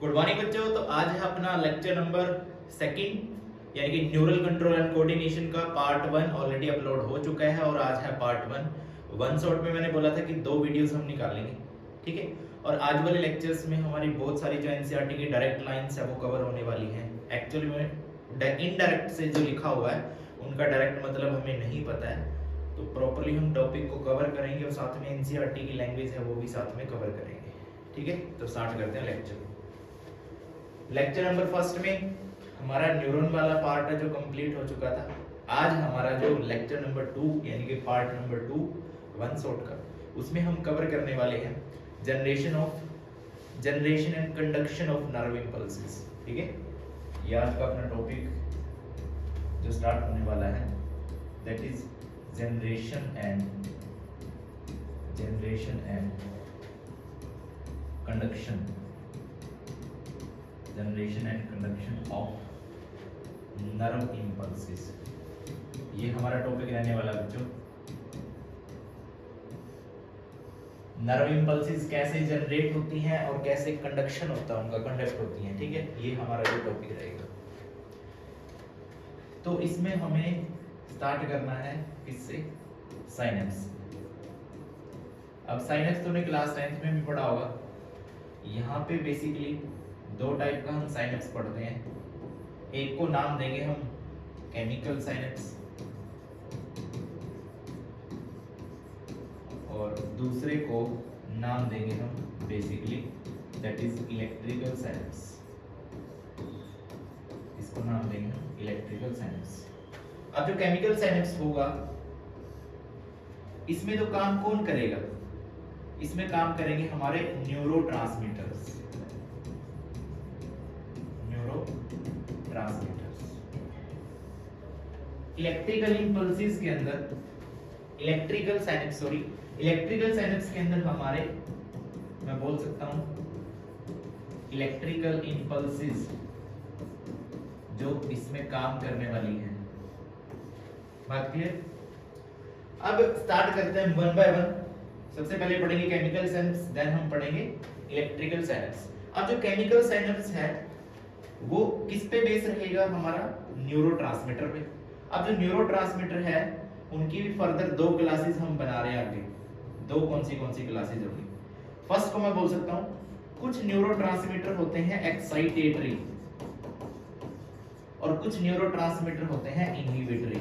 Good morning बच्चों। तो आज है अपना लेक्चर नंबर सेकंड यानी कि न्यूरल कंट्रोल एंड कोऑर्डिनेशन का पार्ट 1 ऑलरेडी अपलोड हो चुका है और आज है पार्ट 1 शॉट में मैंने बोला था कि 2 वीडियोस हम निकालेंगे, ठीक है। और आज वाले लेक्चर्स में हमारी बहुत सारी जो एनसीईआरटी की डायरेक्ट लाइंस है वो कवर होने वाली हैं। एक्चुअली में इनडायरेक्ट से जो लिखा हुआ है उनका डायरेक्ट मतलब हमें नहीं पता है, तो प्रॉपर्ली हम टॉपिक को कवर करेंगे और साथ में एनसीईआरटी की लैंग्वेज है वो भी साथ में कवर करेंगे, ठीक है। तो स्टार्ट करते हैं लेक्चर नंबर फर्स्ट में हमारा न्यूरॉन वाला पार्ट है जो कंप्लीट हो चुका था। आज हमारा जो लेक्चर नंबर 2 यानी कि पार्ट नंबर 2 वन शॉट का, उसमें हम कवर करने वाले हैं generation and conduction of nerve impulses, ठीक है। ये आज का अपना टॉपिक जो स्टार्ट होने वाला है that is generation and conduction of nerve impulses, ये हमारा टॉपिक रहने वाला बच्चों। नर्व इंपल्सेस कैसे जनरेट होती हैं और कैसे कंडक्शन होता है उनका, कंडक्ट होती हैं, ठीक है। ये हमारा जो टॉपिक रहेगा। तो इसमें हमें स्टार्ट करना है किससे? साइनेप्स। अब साइनेप्स तो हमने क्लास 9th में भी पढ़ा होगा। यहाँ पे बेसिकली 2 टाइप का हम साइनेप्स पढ़ते हैं। एक को नाम देंगे हम केमिकल साइनेप्स और दूसरे को नाम देंगे हम basically that is electrical synapse. इसको नाम देंगे हम इलेक्ट्रिकल साइनेप्स। अब जो केमिकल साइनेप्स होगा इसमें तो काम कौन करेगा? इसमें काम करेंगे हमारे न्यूरोट्रांसमीटर्स। इलेक्ट्रिकल इंपल्सेस के अंदर इलेक्ट्रिकल साइनेप्स के अंदर हमारे, मैं बोल सकता हूं इलेक्ट्रिकल इंपल्सेस जो इसमें काम करने वाली है। बात क्लियर? अब स्टार्ट करते हैं वन बाय वन। सबसे पहले पढ़ेंगे केमिकल साइनेप्स, देन हम पढ़ेंगे इलेक्ट्रिकल साइनेप्स। अब जो केमिकल साइनेप्स है वो किस पे बेस रहेगा? हमारा न्यूरोट्रांसमीटर पे। अब जो न्यूरोट्रांसमीटर है उनकी भी फर्दर 2 क्लासेस हम बना रहे हैं आगे। 2 कौन सी क्लासेस होंगी? फर्स्ट को मैं बोल सकता हूं कुछ न्यूरोट्रांसमीटर होते हैं एक्साइटेटरी और कुछ न्यूरोट्रांसमीटर होते हैं इनहिबिटरी।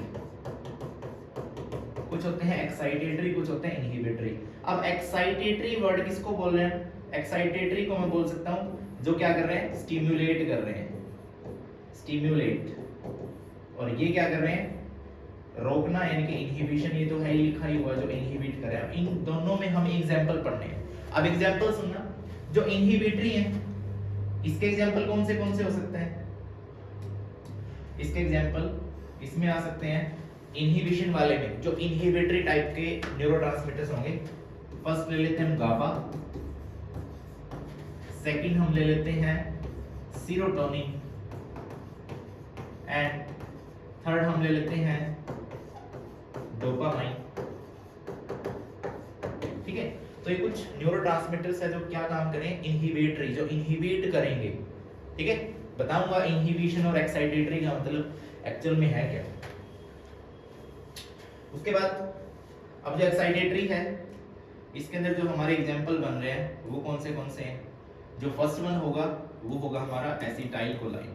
कुछ होते हैं एक्साइटेटरी, कुछ होते हैं इनहिबिटरी। अब एक्साइटेटरी वर्ड किसको बोल रहे हैं? एक्साइटेटरी को मैं बोल सकता हूं जो क्या कर रहे हैं? स्टिम्युलेट कर रहे हैं, स्टिम्युलेट। और ये क्या कर रहे हैं? रोकना यानी कि इनहिबिशन। ये तो है लिखा ही हुआ जो इनहिबिट कर रहे हैं। इन दोनों में हम एग्जांपल पढ़ने हैं। अब एग्जांपल सुनना, जो इनहिबिटरी हैं इसके एग्जांपल कौन से हो सकते हैं? इसके एग्जांपल इसमें आ सकते हैं इनहिबिशन वाले में जो इनहिबिटरी टाइप के न्यूरोट्रांसमीटर्स होंगे। फर्स्ट ले लेते हैं हम गाबा, सेकंड हम ले लेते हैं सीरोटोनिन एंड थर्ड हम ले लेते हैं डोपामाइन, ठीक है। तो ये कुछ न्यूरोट्रांसमीटर्स है जो क्या काम करें? इनहिबिटरी, जो इनहिबिट करेंगे, ठीक है। बताऊंगा इनहिबिशन और एक्साइटेटरी का मतलब एक्चुअल में है क्या। उसके बाद अब जो एक्साइटेटरी है इसके अंदर जो हमारे एग्जांपल बन रहे हैं वो कौन से हैं? जो फर्स्ट वन होगा वो होगा हमारा एसिटाइल कोलाइन,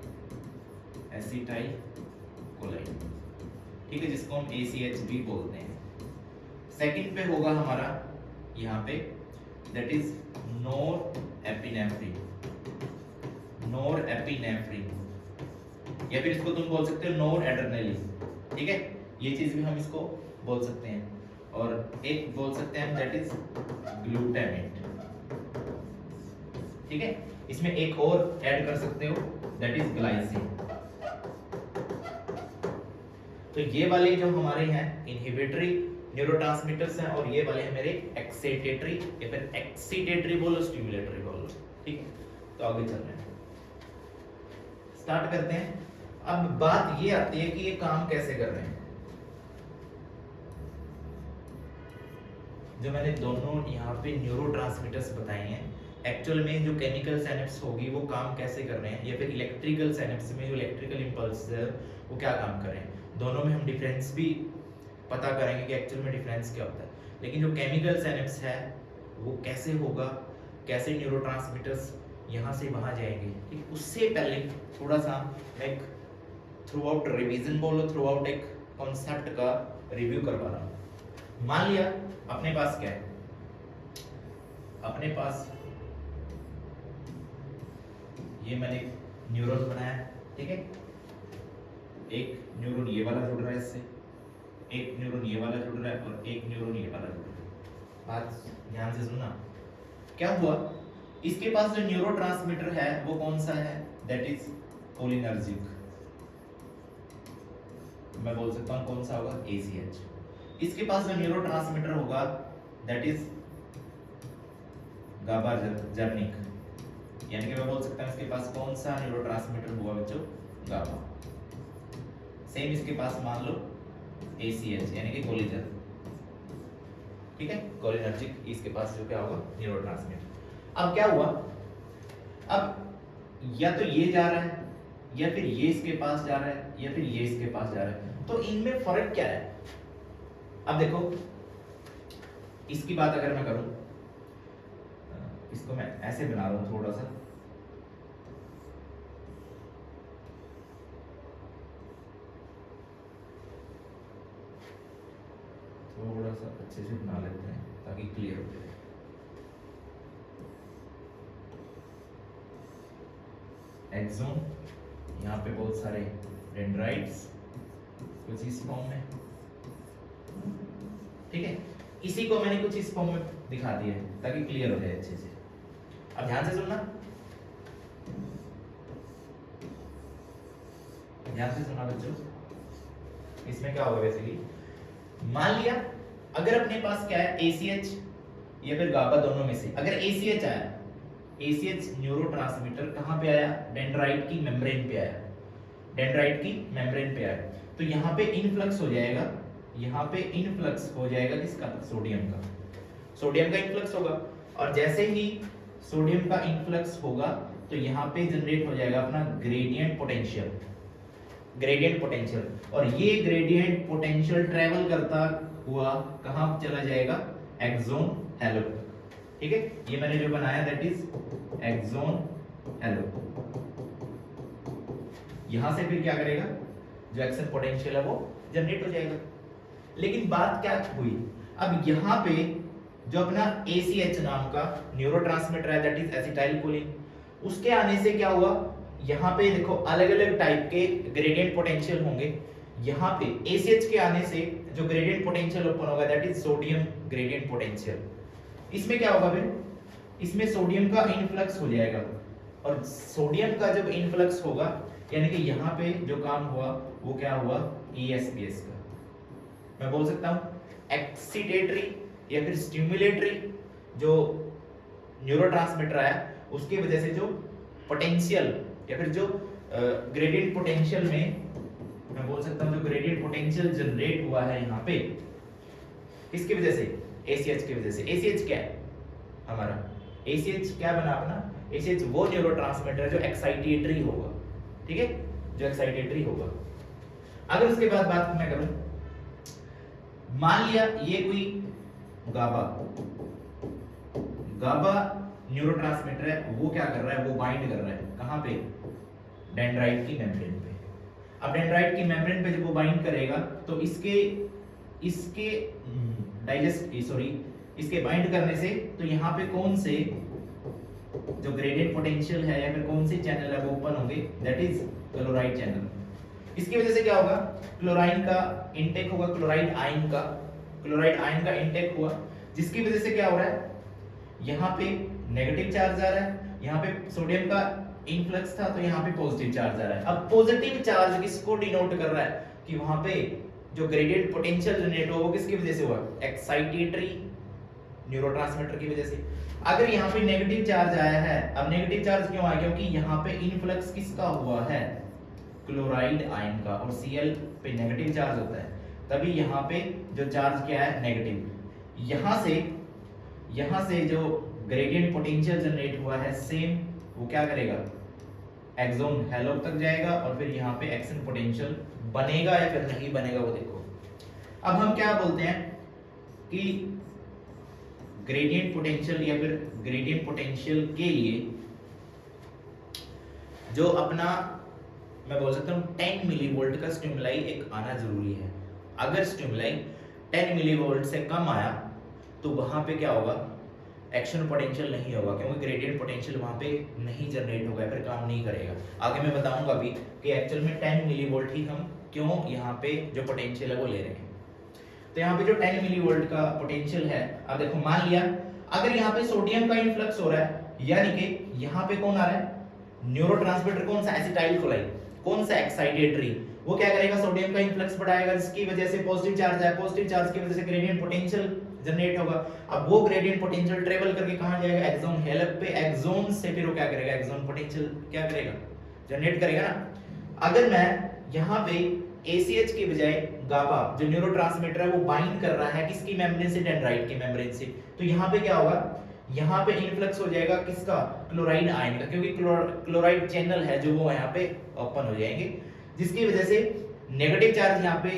ठीक है, जिसको हम ACH भी बोलते हैं। सेकंड पे होगा हमारा यहाँ पे दैट इज नोरएपिनेफ्रिन, या फिर इसको तुम बोल सकते हो नोरएड्रेनालिन, ठीक है। ये चीज भी हम इसको बोल सकते हैं। और एक बोल सकते हैं दैट इज ग्लूटामेट, ठीक है। इसमें एक और ऐड कर सकते हो दैट इज ग्लाइसिन। तो ये वाले जो हमारे हैं इनहिबिटरी न्यूरोट्रांसमीटर्स हैं और ये वाले हैं मेरे एक्साइटेटरी, या फिर एक्साइटेटरी बोलो स्टिमुलेटरी बोलो, ठीक है। तो आगे चल रहे हैं, स्टार्ट करते हैं। अब बात ये आती है कि ये काम कैसे कर रहे हैं। जो मैंने दोनों यहाँ पे न्यूरोट्रांसमीटर्स बताए हैं एक्चुअल में जो केमिकल सिनेप्स होगी वो काम कैसे कर रहे हैं, या फिर इलेक्ट्रिकल सिनेप्स में जो इलेक्ट्रिकल इम्पल्स है वो क्या काम कर रहे हैं। दोनों में हम डिफरेंस भी पता करेंगे कि एक्चुअल में डिफरेंस क्या होता है। लेकिन जो केमिकल सिनेप्स है वो कैसे होगा, कैसे न्यूरोट्रांसमीटर्स यहाँ से वहाँ जाएंगे, ठीक। उससे पहले थोड़ा सा एक थ्रू आउट रिविजन बोलो, थ्रू आउट एक कॉन्सेप्ट का रिव्यू करवा रहा हूँ। मान लिया अपने पास क्या है, अपने पास ये मैंने न्यूरॉन बनाया है, ठीक है। एक न्यूरॉन ये वाला जुड़ रहा है इससे, एक न्यूरॉन ये वाला जुड़ रहा है और एक न्यूरॉन ये वाला जुड़ रहा है। बात ध्यान से सुनना, क्या हुआ, इसके पास जो न्यूरोट्रांसमीटर है वो कौन सा है, दैट इज कोलिनर्जिक। मैं बोल सकता हूं कौन सा होगा, ACH। इसके पास जो न्यूरोट्रांसमीटर होगा दैट इज गाबार्जिक, यानी कि मैं बोल सकता हूं इसके पास कौन सा न्यूरोट्रांसमीटर हुआ बच्चों, गाबा। सेम इसके पास मान लो ACH यानी कि कोलिनर्जिक, ठीक है, कोलिनर्जिक इसके पास जो क्या होगा, न्यूरोट्रांसमीटर। अब क्या हुआ, अब या तो ये जा रहा है या फिर ये इसके पास जा रहा है या फिर ये इसके पास जा रहा है, तो इनमें फर्क क्या है। अब देखो इसकी बात अगर मैं करूं, इसको मैं ऐसे बना रहा हूं थोड़ा सा, थोड़ा सा अच्छे से बना लेते हैं ताकि क्लियर हो जाए। एक्सोन, यहाँ पे बहुत सारे डेंड्राइट्स कुछ इस फॉर्म में, ठीक है। इसी को मैंने कुछ इस फॉर्म में दिखा दिया है ताकि क्लियर हो जाए अच्छे से। अब ध्यान से सुनना, ध्यान से सुनना बच्चों। इसमें क्या होगा, बेसिकली मान लिया अगर अपने पास क्या है, ACH या फिर गाबा, दोनों में से अगर ACH आया, ACH न्यूरोट्रांसमीटर कहां पे आया, डेंड्राइट की मेम्ब्रेन पे आया, डेंड्राइट की मेम्ब्रेन पे आया, तो यहाँ पे इनफ्लक्स हो जाएगा, यहाँ पे इनफ्लक्स हो जाएगा किसका, सोडियम का, सोडियम का इनफ्लक्स होगा। और जैसे ही सोडियम का इनफ्लक्स होगा तो यहाँ पे जनरेट हो जाएगा अपना ग्रेडियंट पोटेंशियल, ग्रेडियंट पोटेंशियल। और ये ग्रेडियंट पोटेंशियल ट्रेवल करता हुआ कहां चला जाएगा, एक्सोन हेलो, ठीक है। ये मैंने जो बनाया दैट इज एक्सोन हेलो। यहां से फिर क्या करेगा, जो एक्शन पोटेंशियल है वो जनरेट हो जाएगा। लेकिन बात क्या हुई, अब यहां पे जो अपना ACH नाम का न्यूरोट्रांसमीटर है दैट इज एसिटाइलकोलिन, उसके आने से क्या हुआ, यहाँ पे देखो अलग अलग टाइप के ग्रेडियंट पोटेंशियल होंगे। यहाँ पे ACH के आने से जो ग्रेडियंट पोटेंशियल ओपन होगा that is sodium gradient potential. इसमें क्या होगा फिर, इसमें सोडियम का इनफ्लक्स हो जाएगा, और सोडियम का जब इनफ्लक्स होगा यानी कि यहाँ पे जो काम हुआ वो क्या हुआ, ESPS का। मैं बोल सकता हूँ एक्सीटेटरी या फिर स्टिमुलेटरी जो न्यूरोट्रांसमीटर आया उसकी वजह से जो पोटेंशियल या फिर जो ग्रेडियंट पोटेंशियल में, मैं बोल सकता हूं जो ग्रेडियंट पोटेंशियल जनरेट हुआ है यहाँ पे, किसकी वजह से, ACH की वजह से। ACH क्या है हमारा, ACH क्या बना अपना, ACH वो न्यूरोट्रांसमीटर है जो एक्साइटेटरी होगा, ठीक है, जो एक्साइटेटरी होगा। अगर उसके बाद बात मैं करूं, मान लिया ये कोई गाबा, गाबा न्यूरोट्रांसमीटर है, वो क्या कर रहा है, वो बाइंड कर रहा है कहां पे, डेंड्राइट की मेम्ब्रेन पे। अब डेंड्राइट की मेम्ब्रेन पे जब वो बाइंड करेगा तो इसके बाइंड करने से तो यहाँ पे कौन से जो ग्रेडियंट पोटेंशियल है या फिर कौन से चैनल है वो ओपन होंगे, दैट इज क्लोराइड चैनल। इसकी वजह से क्या होगा, क्लोराइन का इनटेक होगा, क्लोराइड आयन का इनटेक हुआ, जिसकी वजह से क्या हो रहा है, यहाँ पे नेगेटिव चार्ज आ रहा है, यहाँ पे सोडियम का इनफ्लक्स था तो यहाँ पे पॉजिटिव चार्ज आ रहा है। अब पॉजिटिव चार्ज किसको डिनोट कर रहा है कि वहां पे जो ग्रेडियंट पोटेंशियल जनरेट हुआ वो किसकी वजह से हुआ, एक्साइटेटरी न्यूरोट्रांसमीटर की वजह से। अगर यहाँ पे नेगेटिव चार्ज आया है, अब नेगेटिव चार्ज क्यों आया, क्योंकि यहाँ पे इनफ्लक्स किसका हुआ है, क्लोराइड आयन का, और Cl पे नेगेटिव चार्ज होता है, तभी यहाँ पे जो चार्ज क्या है, नेगेटिव। यहाँ से जो ग्रेडियंट पोटेंशियल जनरेट हुआ है सेम, वो क्या करेगा, एक्सोन हेलोप तक जाएगा और फिर यहाँ पे एक्शन पोटेंशियल बनेगा या फिर नहीं बनेगा वो देखो। अब हम क्या बोलते हैं कि ग्रेडियंट पोटेंशियल या फिर ग्रेडियंट पोटेंशियल के लिए जो अपना मैं बोल सकता हूँ 10 मिलीवोल्ट का स्टिमुलाई एक आना जरूरी है। अगर स्टिमुलाई 10 मिलीवोल्ट से कम आया तो वहां पे क्या होगा, एक्शन पोटेंशियल नहीं होगा, क्योंकि ग्रेडियंट पोटेंशियल वहां पे नहीं जनरेट होगा, फिर काम नहीं करेगा। आगे मैं बताऊंगा भी कि एक्चुअल में 10 मिलीवोल्ट ही हम क्यों यहाँ पे जो पोटेंशियल है वो ले रहे हैं। तो यहाँ पे जो 10 मिलीवोल्ट का पोटेंशियल है, अब देखो मान लिया अगर यहाँ पे सोडियम का इन्फ्लक्स हो रहा है, यानी कि यहाँ पे कौन आ रहा है, न्यूरोट्रांसमीटर कौन सा, एसिटाइल कोलाइन, कौन सा एक्साइटेटरी, वो क्या करेगा, सोडियम का इन्फ्लक्स बढ़ाएगा, जिसकी वजह से पॉजिटिव चार्ज है, पॉजिटिव चार्ज की वजह से ग्रेडियंट पोटेंशियल जनरेट होगा। अब वो ग्रेडियंट पोटेंशियल ट्रेवल करके कहां जाएगा, एक्सोन हेलप पे, एक्सोन से फिर वो क्या करेगा, एक्सोन पोटेंशियल क्या करेगा, जनरेट करेगा ना। अगर मैं यहाँ पे ACH की बजाय गाबा जो न्यूरोट्रांसमीटर है वो बाइंड कर रहा है किसकी मेम्ब्रेन से, डेंड्राइट की मेम्ब्रेन से, तो यहाँ पे क्या होगा, यहाँ पे इन्फ्लक्स हो जाएगा किसका, क्लोराइड आयन का, क्योंकि क्लोराइड चैनल है जो वो यहाँ पे ओपन हो जाएंगे, जिसकी वजह से नेगेटिव चार्ज यहाँ पे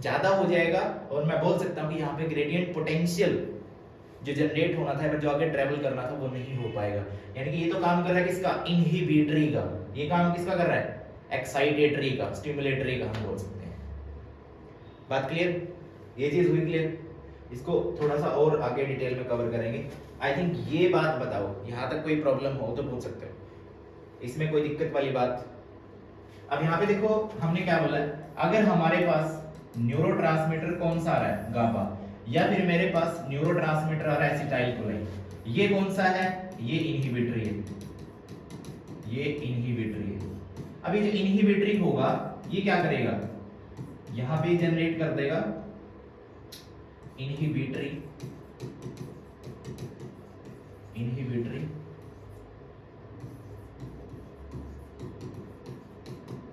ज्यादा हो जाएगा और मैं बोल सकता हूँ कि यहाँ पे ग्रेडियंट पोटेंशियल जो जनरेट होना था जो आगे ट्रेवल करना था वो नहीं हो पाएगा। यानी कि ये तो काम कर रहा है किसका, इनहिबिटरी का, ये काम किसका कर रहा है, एक्साइटेटरी का, स्टिमुलेटरी का हम बोल सकते हैं। बात क्लियर, ये चीज हुई क्लियर, इसको थोड़ा सा और आगे डिटेल में कवर करेंगे। आई थिंक ये बात बताओ, यहाँ तक कोई प्रॉब्लम हो तो पूछ सकते हो, इसमें कोई दिक्कत वाली बात। अब यहाँ पे देखो हमने क्या बोला, अगर हमारे पास न्यूरोट्रांसमीटर कौन सा आ रहा है, गाबा, या फिर मेरे पास न्यूरोट्रांसमीटर आ रहा है एसिटाइल कोलाइन, ये कौन सा है, ये इनहिबिटरी है, ये इनहिबिटरी है। अब ये जो इनहिबिटरी होगा ये क्या करेगा, यहां पे जनरेट कर देगा इनहिबिटरी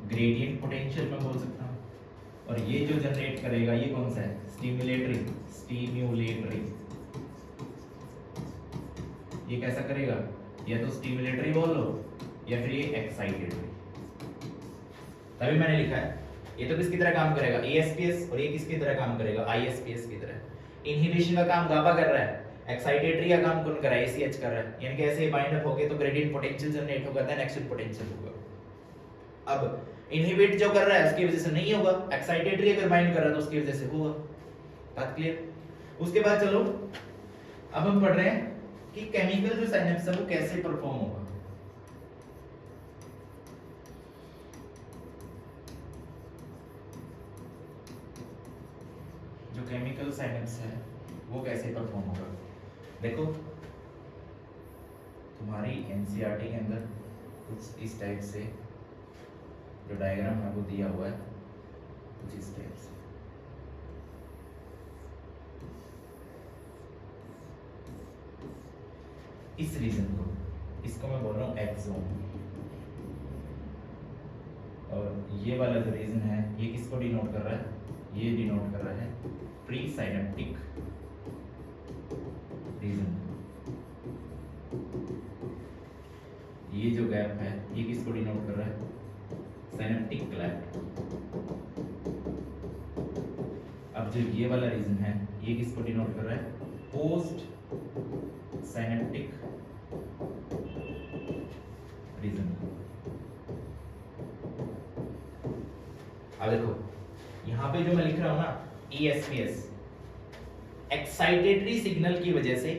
ग्रेडियंट पोटेंशियल मैं बोल सकता हूं, और ये जो जनरेट करेगा ये कौन सा है, स्टिम्युलेटरी। ये कैसा करेगा, या तो स्टिम्युलेटरी बोल लो या फिर ये एक्साइटेटरी। तभी मैंने लिखा है ये तो किसकी तरह काम करेगा, ASPS, और ये किसकी तरह काम करेगा, ISPS की तरह। इनहिबिशन का काम गाबा कर रहा है, एक्साइटेटरी का काम कौन कर रहा है, ACH कर रहा है, यानी कि ऐसे बाइंड अप होके तो ग्रेडियंट पोटेंशियल जनरेट होगा, देन एक्शन पोटेंशियल होगा। अब इनहिबिट जो कर रहा है उसकी वजह से नहीं होगा, एक्साइटेटरी अगर बाइंड कर रहा है तो उसकी वजह से होगा। बात क्लियर। उसके बाद चलो अब हम पढ़ रहे हैं कि केमिकल जो साइनेप्स है वो कैसे परफॉर्म होगा। जो केमिकल साइनेप्स है वो कैसे परफॉर्म होगा, देखो तुम्हारी एनसीईआरटी के अंदर कुछ इस टाइप से जो डायग्राम है वो दिया हुआ है, कुछ इस टाइप से। इस रीजन को, इसको मैं बोल रहा हूँ एक्सोन, और ये वाला जो रीजन है ये किसको डिनोट कर रहा है, ये डिनोट कर रहा है प्री साइनेप्टिक रीजन। ये जो गैप है ये किसको डिनोट कर रहा है, साइनेप्टिक क्लेफ्ट। अब जो ये वाला रीजन है ये किसको डिनोट कर रहा है, पोस्ट साइनेप्टिक रीजन। अब देखो यहां पे जो मैं लिख रहा हूं ना ESPS, एक्साइटेटरी सिग्नल की वजह से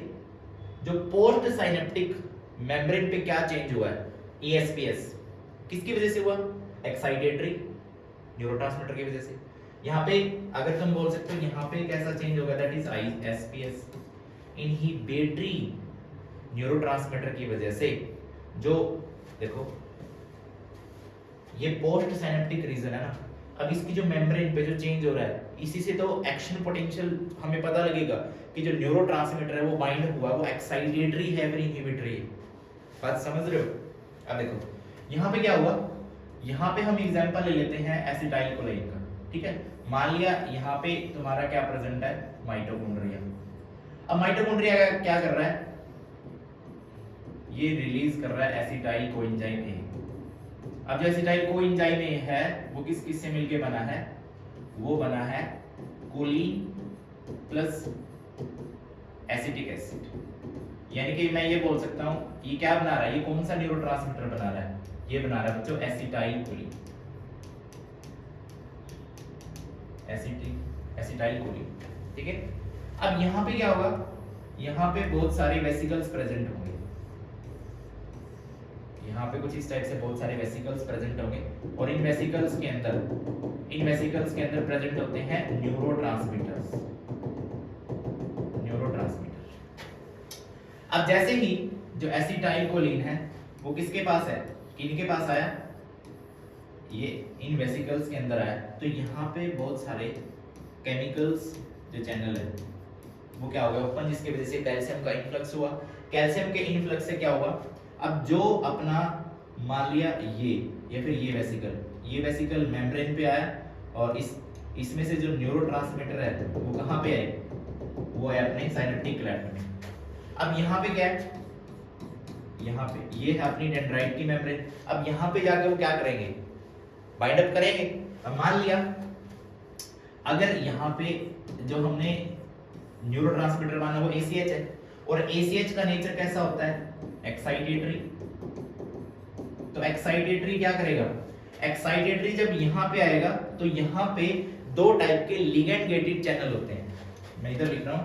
जो पोस्ट साइनेप्टिक मेम्ब्रेन पे क्या चेंज हुआ है, ESPS किसकी वजह से हुआ, एक्साइटेटरी न्यूरोट्रांसमीटर की वजह से। यहाँ पे अगर तुम बोल सकते हो यहाँ पे कैसा चेंज होगा, that is ISPS, inhibitory neurotransmitter की वजह से। जो देखो ये पोस्ट साइनेप्टिक रीजन है ना, अब इसकी जो मेम्ब्रेन पे जो चेंज हो रहा है इसी से तो एक्शन पोटेंशियल हमें पता लगेगा कि जो न्यूरोट्रांसमीटर है वो बाइंड हुआ वो एक्साइटेटरी है फिर इनहिबिटरी है। बात समझ रहे हो। अब देखो यहाँ पे क्या हुआ, यहाँ पे हम एग्जांपल ले लेते हैं एसिटाइल कोलाइन का, ठीक है। मान लिया यहाँ पे तुम्हारा क्या प्रेजेंट है, माइटोकॉन्ड्रिया। अब माइटोकॉन्ड्रिया क्या कर रहा है, ये रिलीज कर रहा है एसिटाइल कोएंजाइम ए। अब जो एसिटाइल कोएंजाइम ए है वो किस किस से मिलके बना है, वो बना है कोलिन प्लस एसिटिक एसिड। यानी कि मैं ये बोल सकता हूँ ये क्या बना रहा है, ये कौन सा न्यूरोट्रांसमीटर बना रहा है, ये बना रहा है बच्चों एसिटाइल कोलिन, एसिटाइल कोलिन। ठीक है, अब यहाँ पे क्या होगा, यहाँ पे बहुत सारे वेसिकल्स प्रेजेंट होंगे, यहाँ पे कुछ इस टाइप से बहुत सारे वेसिकल्स प्रेजेंट होंगे और इन वेसिकल्स के अंदर प्रेजेंट होते हैं न्यूरोट्रांसमीटर्स। अब जैसे ही जो एसिटाइल कोलिन है वो किसके पास है, इनके पास आया, ये इन वेसिकल्स के अंदर आया, तो यहाँ पे बहुत सारे केमिकल्स जो चैनल है वो क्या हो गया ओपन, जिसकी वजह से कैल्शियम का इन्फ्लक्स हुआ। कैल्शियम के इन्फ्लक्स से क्या होगा, अब जो अपना मान लिया ये या फिर ये वेसिकल मेम्ब्रेन पे आया और इसमें से जो न्यूरोट्रांसमीटर है वो कहाँ पे आए, वो है अपने साइनेप्टिक ग्लैंड में। अब यहाँ पे क्या है, यहाँ पे ये है अपनी डेंड्राइट की मेम्ब्रेन। अब यहाँ पे जाके वो क्या करेंगे, बाइंड अप करेंगे। अब मान लिया अगर यहाँ पे जो हमने न्यूरोट्रांसमीटर माना वो ACH है और ACH का नेचर कैसा होता है, एक्साइटेटरी। तो एक्साइटेटरी क्या करेगा, एक्साइटेटरी जब यहाँ पे आएगा तो यहाँ पे दो टाइप के लिगेंड गेटेड चैनल होते हैं, मैं इधर लिख रहा हूं,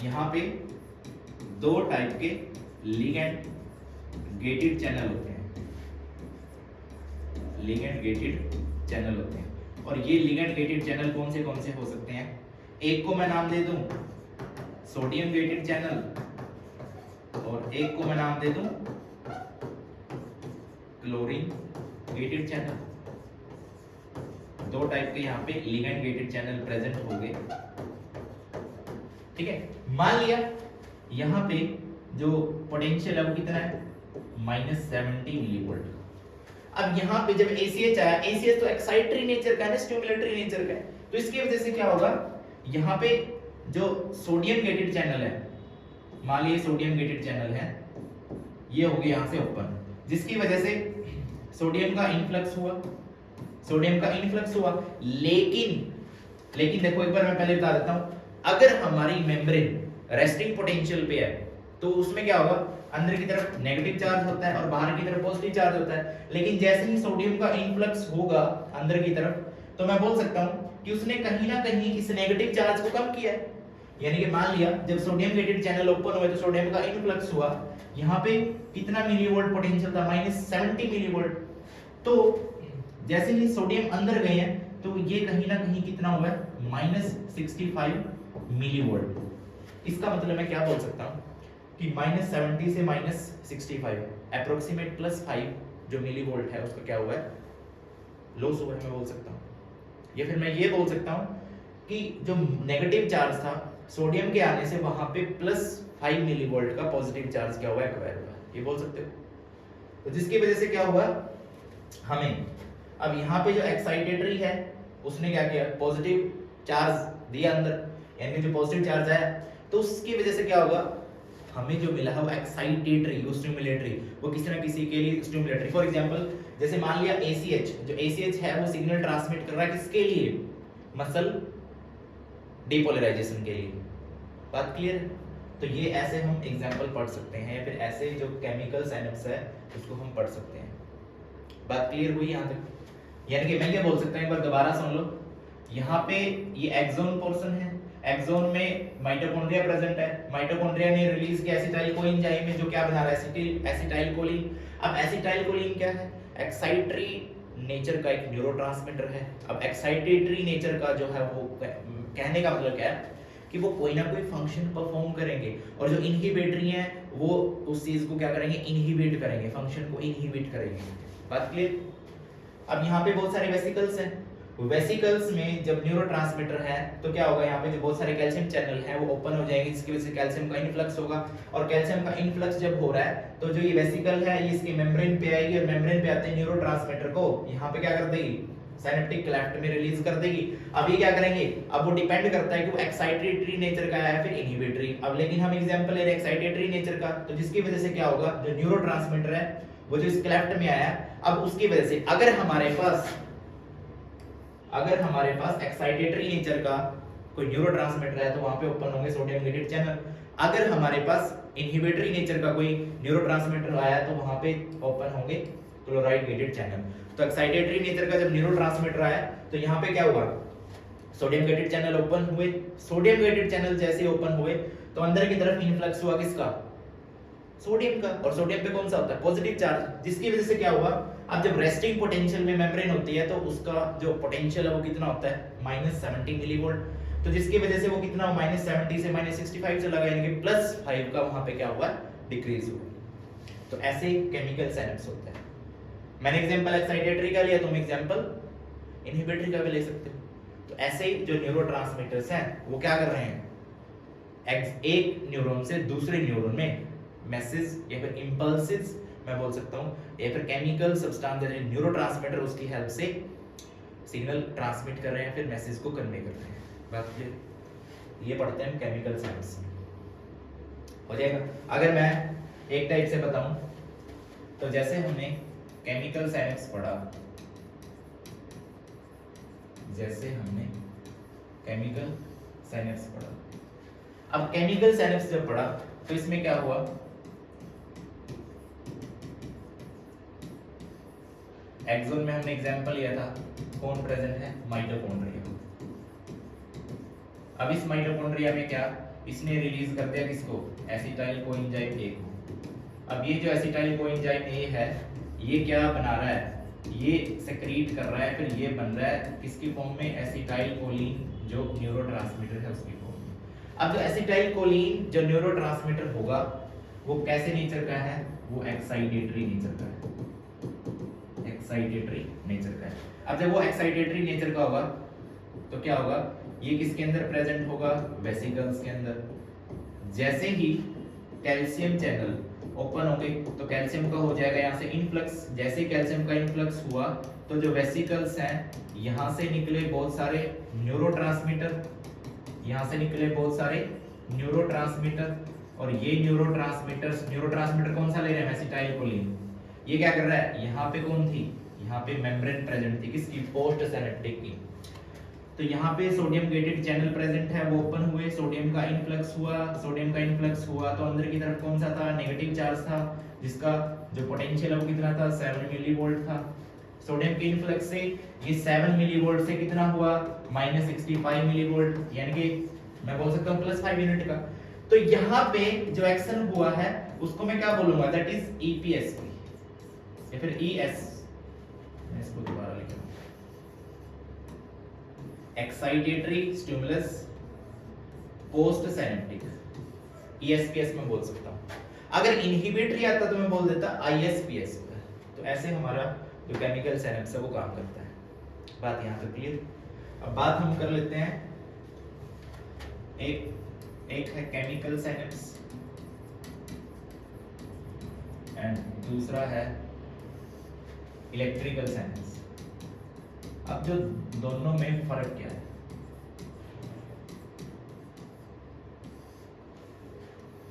यहाँ पे दो टाइप के लिगेंड गेटेड चैनल होते हैं, लिगेंड गेटेड चैनल होते हैं। और ये लिगेंड गेटेड चैनल कौन से हो सकते हैं, एक को मैं नाम दे दूं सोडियम गेटेड चैनल और एक को मैं नाम दे दूं क्लोरीन गेटेड चैनल। दो टाइप के यहाँ पे लिगेंड गेटेड चैनल प्रेजेंट होंगे। ठीक है, मान लिया यहाँ पे जो पोटेंशियल है वो कितना है, -70 मिलीवोल्ट। अब यहाँ पे जब ACH आया, ACH तो एक्साइटरी नेचर का है, स्टिमुलेटरी नेचर का है, तो इसकी वजह से क्या होगा, यहाँ पे जो सोडियम गेटेड चैनल है, मान लीजिए सोडियम गेटेड चैनल है, ये हो गया यहाँ से ओपन, जिसकी वजह से सोडियम का इन्फ्लक्स हुआ। लेकिन देखो एक बार मैं पहले बता देता हूं, अगर हमारी मेम्ब्रेन रेस्टिंग पोटेंशियल पे है तो उसमें क्या होगा, अंदर की तरफ नेगेटिव चार्ज होता है और बाहर की तरफ पॉजिटिव चार्ज होता है। लेकिन जैसे ही सोडियम का इन्फ्लक्स होगा अंदर की तरफ, तो मैं बोल सकता हूं कि उसने कहीं ना कहीं इस नेगेटिव चार्ज को कम किया है। यानी कि मान लिया जब सोडियम गेटेड चैनल ओपन हुए तो सोडियम का इन्फ्लक्स हुआ, यहाँ पे कितना मिलीवोल्ट पोटेंशियल था, -70 मिलीवोल्ट। तो जैसे ही सोडियम अंदर गए हैं तो ये कहीं ना कहीं कितना हुआ है, -65 मिलीवोल्ट। इसका मतलब मैं क्या बोल सकता हूँ कि -70 से -65 अप्रोक्सीमेट +5 जो मिलीवोल्ट है उसका क्या हुआ है, लॉस हुआ है, मैं बोल सकता हूँ। या फिर मैं ये बोल सकता हूँ कि जो नेगेटिव चार्ज था सोडियम के आने से वहां पे +5 मिलीवोल्ट का पॉजिटिव चार्ज क्या हुआ, एक्वायर हुआ, ये बोल सकते हो। तो जिसकी वजह से क्या हुआ हमें, अब यहाँ पे जो एक्साइटेटरी है उसने क्या किया, पॉजिटिव चार्ज दिया अंदर, यानी जो पॉजिटिव चार्ज आया, तो उसकी वजह से क्या होगा, हमें जो मिला है वो एक्साइटेटरी, वो स्टिमुलेटरी, वो किसी ना किसी के लिए स्टिमुलेटरी। फॉर एग्जांपल जैसे मान लिया ACH, जो ACH है वो सिग्नल ट्रांसमिट कर रहा है किसके लिए, मसल डीपोलराइजेशन के लिए। बात क्लियर है? तो ये ऐसे हम एग्जांपल पढ़ सकते हैं, या फिर ऐसे जो केमिकल साइनेप्स है उसको हम पढ़ सकते हैं। बात क्लियर हुई यहाँ तक? यानी कि मैं क्या बोल सकता हूँ, एक बार दोबारा सुन लो। यहाँ पे ये एक्सोन पोर्शन है, एक्सोन में माइटोकॉन्ड्रिया प्रेजेंट है, माइटोकॉन्ड्रिया ने रिलीज किया एसिटाइल कोएंजाइम में, जो क्या बना रहा है, एसिटाइल कोलिन। अब एसिटाइल कोलिन क्या है, एक्साइटरी नेचर का एक न्यूरोट्रांसमीटर है। अब एक्साइटेटरी नेचर का जो है वो कहने का मतलब क्या है कि वो कोई ना कोई फंक्शन परफॉर्म करेंगे, और जो इनहिबिटरी हैं वो उस चीज को क्या करेंगे, इनहिबिट करेंगे, फंक्शन को इनहिबिट करेंगे। बात क्लियर? अब यहाँ पे बहुत सारे वेसिकल्स हैं, वेसिकल्स में जब न्यूरोट्रांसमीटर है तो क्या होगा, यहाँ पे जो बहुत सारे कैल्शियम चैनल हैं वो ओपन हो जाएंगे, जिसकी वजह से कैल्शियम का इन्फ्लक्स होगा। और कैल्शियम का इन्फ्लक्स जब हो रहा है तो जो ये वेसिकल है ये इसके मेम्ब्रेन पे आएगी, और मेम्ब्रेन पे आते हैं न्यूरोट्रांसमीटर को यहाँ पे क्या कर देगी, सिनेप्टिक क्लेफ्ट में रिलीज कर देगी। अब ये क्या करेंगे, अब वो डिपेंड करता है कि वो एक्साइटेटरी नेचर का है फिर इनहिबिटरी। अब लेकिन हम एग्जांपल ले रहे हैं एक्साइटेटरी नेचर का, तो जिसकी वजह से क्या होगा, जो न्यूरोट्रांसमीटर है वो जो इस क्लेफ्ट में आया, अब उसकी वजह से अगर हमारे पास एक्साइटेटरी नेचर का कोई न्यूरोट्रांसमीटर है तो वहां पे ओपन होंगे सोडियम गेटेड चैनल। अगर हमारे पास इनहिबिटरी नेचर का कोई न्यूरोट्रांसमीटर आया तो वहां पे ओपन होंगे क्लोराइड गेटेड चैनल। तो एक्साइटेटरी नेचर का जब न्यूरोट्रांसमीटर आया तो यहाँ पे क्या हुआ, सोडियम गेटेड चैनल ओपन हुए। सोडियम गेटेड चैनल जैसे ओपन हुए तो अंदर की तरफ इन्फ्लक्स हुआ किसका, सोडियम का। और सोडियम पे कौन सा होता है, पॉजिटिव चार्ज, जिसकी वजह से क्या हुआ, अब जब रेस्टिंग पोटेंशियल में मेम्ब्रेन होती है तो उसका जो पोटेंशियल है वो कितना होता है, -70 मिलीवोल्ट। तो जिसकी वजह से वो कितना -70 से -65 चला गया, यानी कि +5 का वहां पे क्या हुआ, डिक्रीज हुआ। तो ऐसे केमिकल साइनेप्स होते हैं। मैंने एग्जांपल एक्साइटेटरी का लिया, तुम एग्जांपल इनहिबिटरी का भी ले सकते हो। तो ऐसे ही जो न्यूरोट्रांसमीटर्स हैं वो क्या कर रहे हैं, एक न्यूरॉन से दूसरे न्यूरॉन में मैसेज या फिर इंपल्सेस मैं बोल सकता हूं, या फिर केमिकल सब्सटेंस जैसे न्यूरोट्रांसमीटर उसकी हेल्प से सिग्नल ट्रांसमिट कर रहे हैं, फिर मैसेज को कन्वे कर रहे हैं। बात क्लियर, ये पढ़ते हैं केमिकल साइंस हो जाएगा। अगर मैं एक टाइप से बताऊं तो जैसे हमने केमिकल साइंस पढ़ा, अब केमिकल साइंस जब पढ़ा तो इसमें क्या हुआ, एक्सोन में हमने एग्जांपल लिया था, कौन प्रेजेंट है, माइटोकॉन्ड्रिया। अब इस माइटोकॉन्ड्रिया में क्या, इसने रिलीज कर दिया किसको, एसिटाइल कोएंजाइम ए को। अब ये जो एसिटाइल कोएंजाइम ए है ये क्या बना रहा है, ये सेक्रीट कर रहा है, फिर ये बन रहा है किसकी फॉर्म में, एसिटाइल कोलिन जो न्यूरोट्रांसमीटर है उसकी फॉर्म में। अब जो एसिटाइल कोलिन जो न्यूरोट्रांसमीटर होगा वो कैसे नेचर का है, वो एक्साइटेटरी नेचर का है, एक्साइटेटरी नेचर का है। अब जब वो एक्साइटेटरी नेचर का होगा तो क्या होगा, ये किसके अंदर प्रेजेंट होगा, वेसिकल्स के अंदर। जैसे ही कैल्शियम चैनल ओपन होंगे तो कैल्शियम का हो जाएगा यहाँ से इनफ्लक्स। जैसे कैल्शियम का इनफ्लक्स हुआ तो जो वेसिकल्स हैं यहाँ से निकले बहुत सारे न्यूरोट्रांसमीटर, यहाँ से निकले बहुत सारे न्यूरोट्रांसमीटर, और ये न्यूरोट्रांसमीटर कौन सा ले रहे हैं, एसिटाइल कोलिन। ये क्या कर रहा है, यहाँ पे कौन थी, यहाँ पे मेम्ब्रेन प्रेजेंट थी किसकी, पोस्ट सिनेप्टिक की। तो यहाँ पे सोडियम गेटेड चैनल प्रेजेंट है, वो ओपन हुए, सोडियम का इनफ्लक्स हुआ तो अंदर की तरफ कौन सा था, नेगेटिव चार्ज था, जिसका जो पोटेंशियल है वो कितना था, 7 मिलीवोल्ट था। सोडियम के इनफ्लक्स से ये 7 मिलीवोल्ट से कितना हुआ, -65 मिलीवोल्ट, यानी कि मैं बोल सकता हूँ +5 यूनिट का। तो यहाँ पे जो एक्शन हुआ है उसको मैं क्या बोलूंगा, दैट इज ईपीएस या फिर ईएस। मैं इसको दोबारा लिख रहा हूं, एक्साइटेटरी स्टिमुलस पोस्ट सिनेप्टिक, ईएसपीएस में बोल सकता हूं। अगर इनहिबिटरी आता तो मैं बोल देता आईएसपीएस। तो ऐसे हमारा जो केमिकल सिनेप्स है वो काम करता है। बात यहां तक क्लियर। अब बात हम कर लेते हैं, एक है केमिकल सिनेप्स एंड दूसरा है इलेक्ट्रिकल सिनेप्स। अब जो दोनों में फर्क क्या है,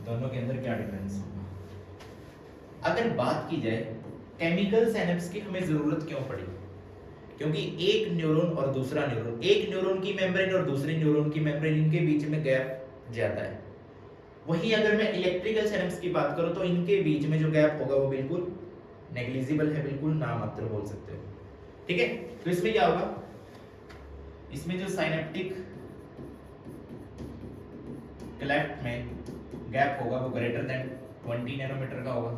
दोनों के अंदर क्या डिफरेंस होगा। अगर बात की जाए केमिकल सिनेप्स की हमें जरूरत क्यों पड़ी, क्योंकि एक न्यूरॉन और दूसरा न्यूरॉन, एक न्यूरॉन की मेम्ब्रेन और दूसरे न्यूरॉन की मेम्ब्रेन, इनके बीच में गैप ज्यादा है। वहीं अगर मैं इलेक्ट्रिकल सिनेप्स की बात करूं तो इनके बीच में जो गैप होगा वो बिल्कुल नेग्लिजिबल है, बिल्कुल नामात्र बोल सकते हो। ठीक है, तो इसमें क्या होगा, इसमें जो साइनेप्टिक क्लेफ्ट में गैप होगा वो ग्रेटर देन 20 नैनोमीटर का होगा,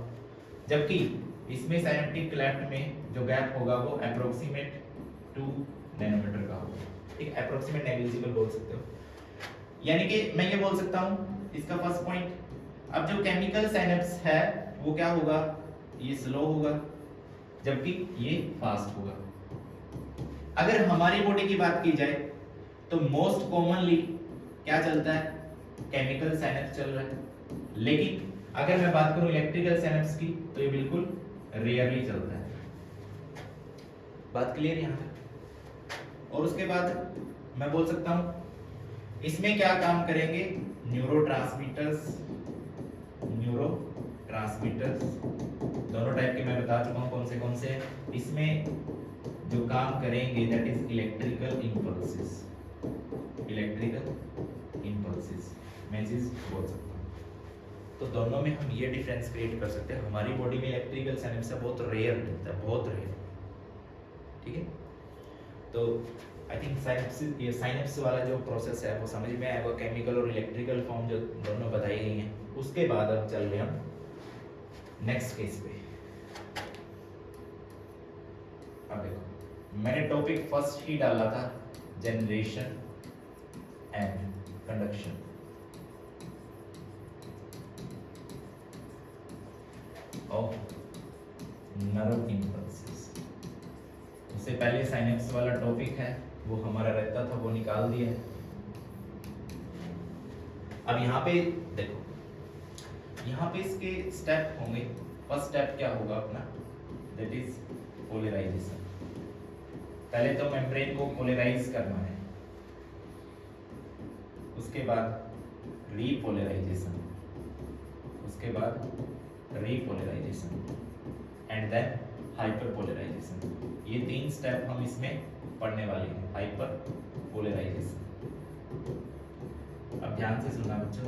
जबकि इसमें साइनेप्टिक क्लेफ्ट में जो गैप होगा वो अप्रोक्सीमेट 2 नैनोमीटर का होगा। ठीक, अप्रोक्सीमेट नेग्लिजिबल बोल सकते हो। यानी कि मैं ये बोल सकता हूं इसका फर्स्ट पॉइंट, अब जो केमिकल साइनेप्स है वो क्या होगा, ये स्लो होगा जबकि ये फास्ट होगा। अगर हमारी बॉडी की बात की जाए तो मोस्ट कॉमनली क्या चलता है, केमिकल साइनेप्स चल रहा है। लेकिन अगर मैं बात करूं इलेक्ट्रिकल साइनेप्स की तो ये बिल्कुल रेयरली चलता है। बात क्लियर यहां तक। और उसके बाद मैं बोल सकता हूँ इसमें क्या काम करेंगे, न्यूरोट्रांसमीटर्स दोनों टाइप के मैं बता चुका हूँ कौन से इसमें जो काम करेंगे दैट इज इलेक्ट्रिकल इंपल्सेस मैं चीज बोल सकता हूँ। तो दोनों में हम ये डिफरेंस क्रिएट कर सकते हैं। हमारी बॉडी में इलेक्ट्रिकल सिनेप्स बहुत रेयर मिलता है, बहुत रेयर, ठीक है। तो आई थिंक साइनेप्स वाला जो प्रोसेस है वो समझ में आएगा, केमिकल और इलेक्ट्रिकल फॉर्म जो दोनों बताई गई हैं। उसके बाद अब चल रहे हम नेक्स्ट केस पे। अब देखो मैंने टॉपिक फर्स्ट ही डाला था generation and conduction. Of nerve impulses, उससे पहले साइनेप्स वाला टॉपिक है वो हमारा रहता था, वो निकाल दिया। अब यहाँ पे देखो, यहाँ पे इसके स्टेप होंगे। फर्स्ट स्टेप क्या होगा अपना, दैट इज पोलराइजेशन। पहले तो मेम्ब्रेन को पोलराइज करना है, उसके बाद रीपोलराइजेशन, उसके बाद रीपोलराइजेशन एंड देन हाइपरपोलराइजेशन। ये 3 स्टेप हम इसमें पढ़ने वाले हैं, हाइपरपोलराइजेशन। अब ध्यान से सुनना बच्चों,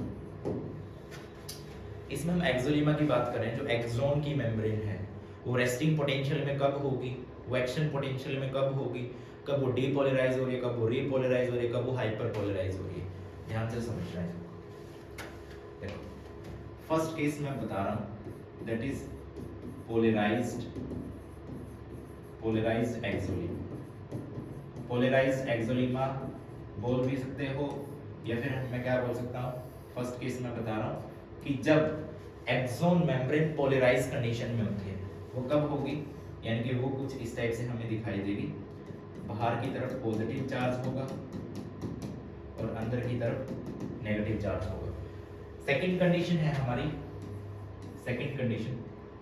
इसमें हम एक्सोलीमा की बात करें। जो एक्सोन की मेम्ब्रेन है वो रेस्टिंग पोटेंशियल में कब होगी, वो एक्शन पोटेंशियल में कब होगी, कब वो डीपोलराइज हो रही है, कब वो रीपोलराइज हो रही है, कब वो हाइपरपोलराइज हो रही है। ध्यान से समझना है। देखो फर्स्ट केस मैं बता रहा हूं, दैट इज पोलराइज्ड एक्सोलीमा। पोलराइज्ड एक्सोलीमा बोल भी सकते हो, या फिर मैं क्या बोल सकता हूँ, फर्स्ट केस में बता रहा हूँ कि जब एक्सोन मेम्ब्रेन पोलराइज कंडीशन में होती है, वो कब होगी, यानी कि वो कुछ इस टाइप से हमें दिखाई देगी। बाहर की तरफ पॉजिटिव चार्ज होगा और अंदर की तरफ नेगेटिव चार्ज होगा। सेकंड कंडीशन है हमारी, second condition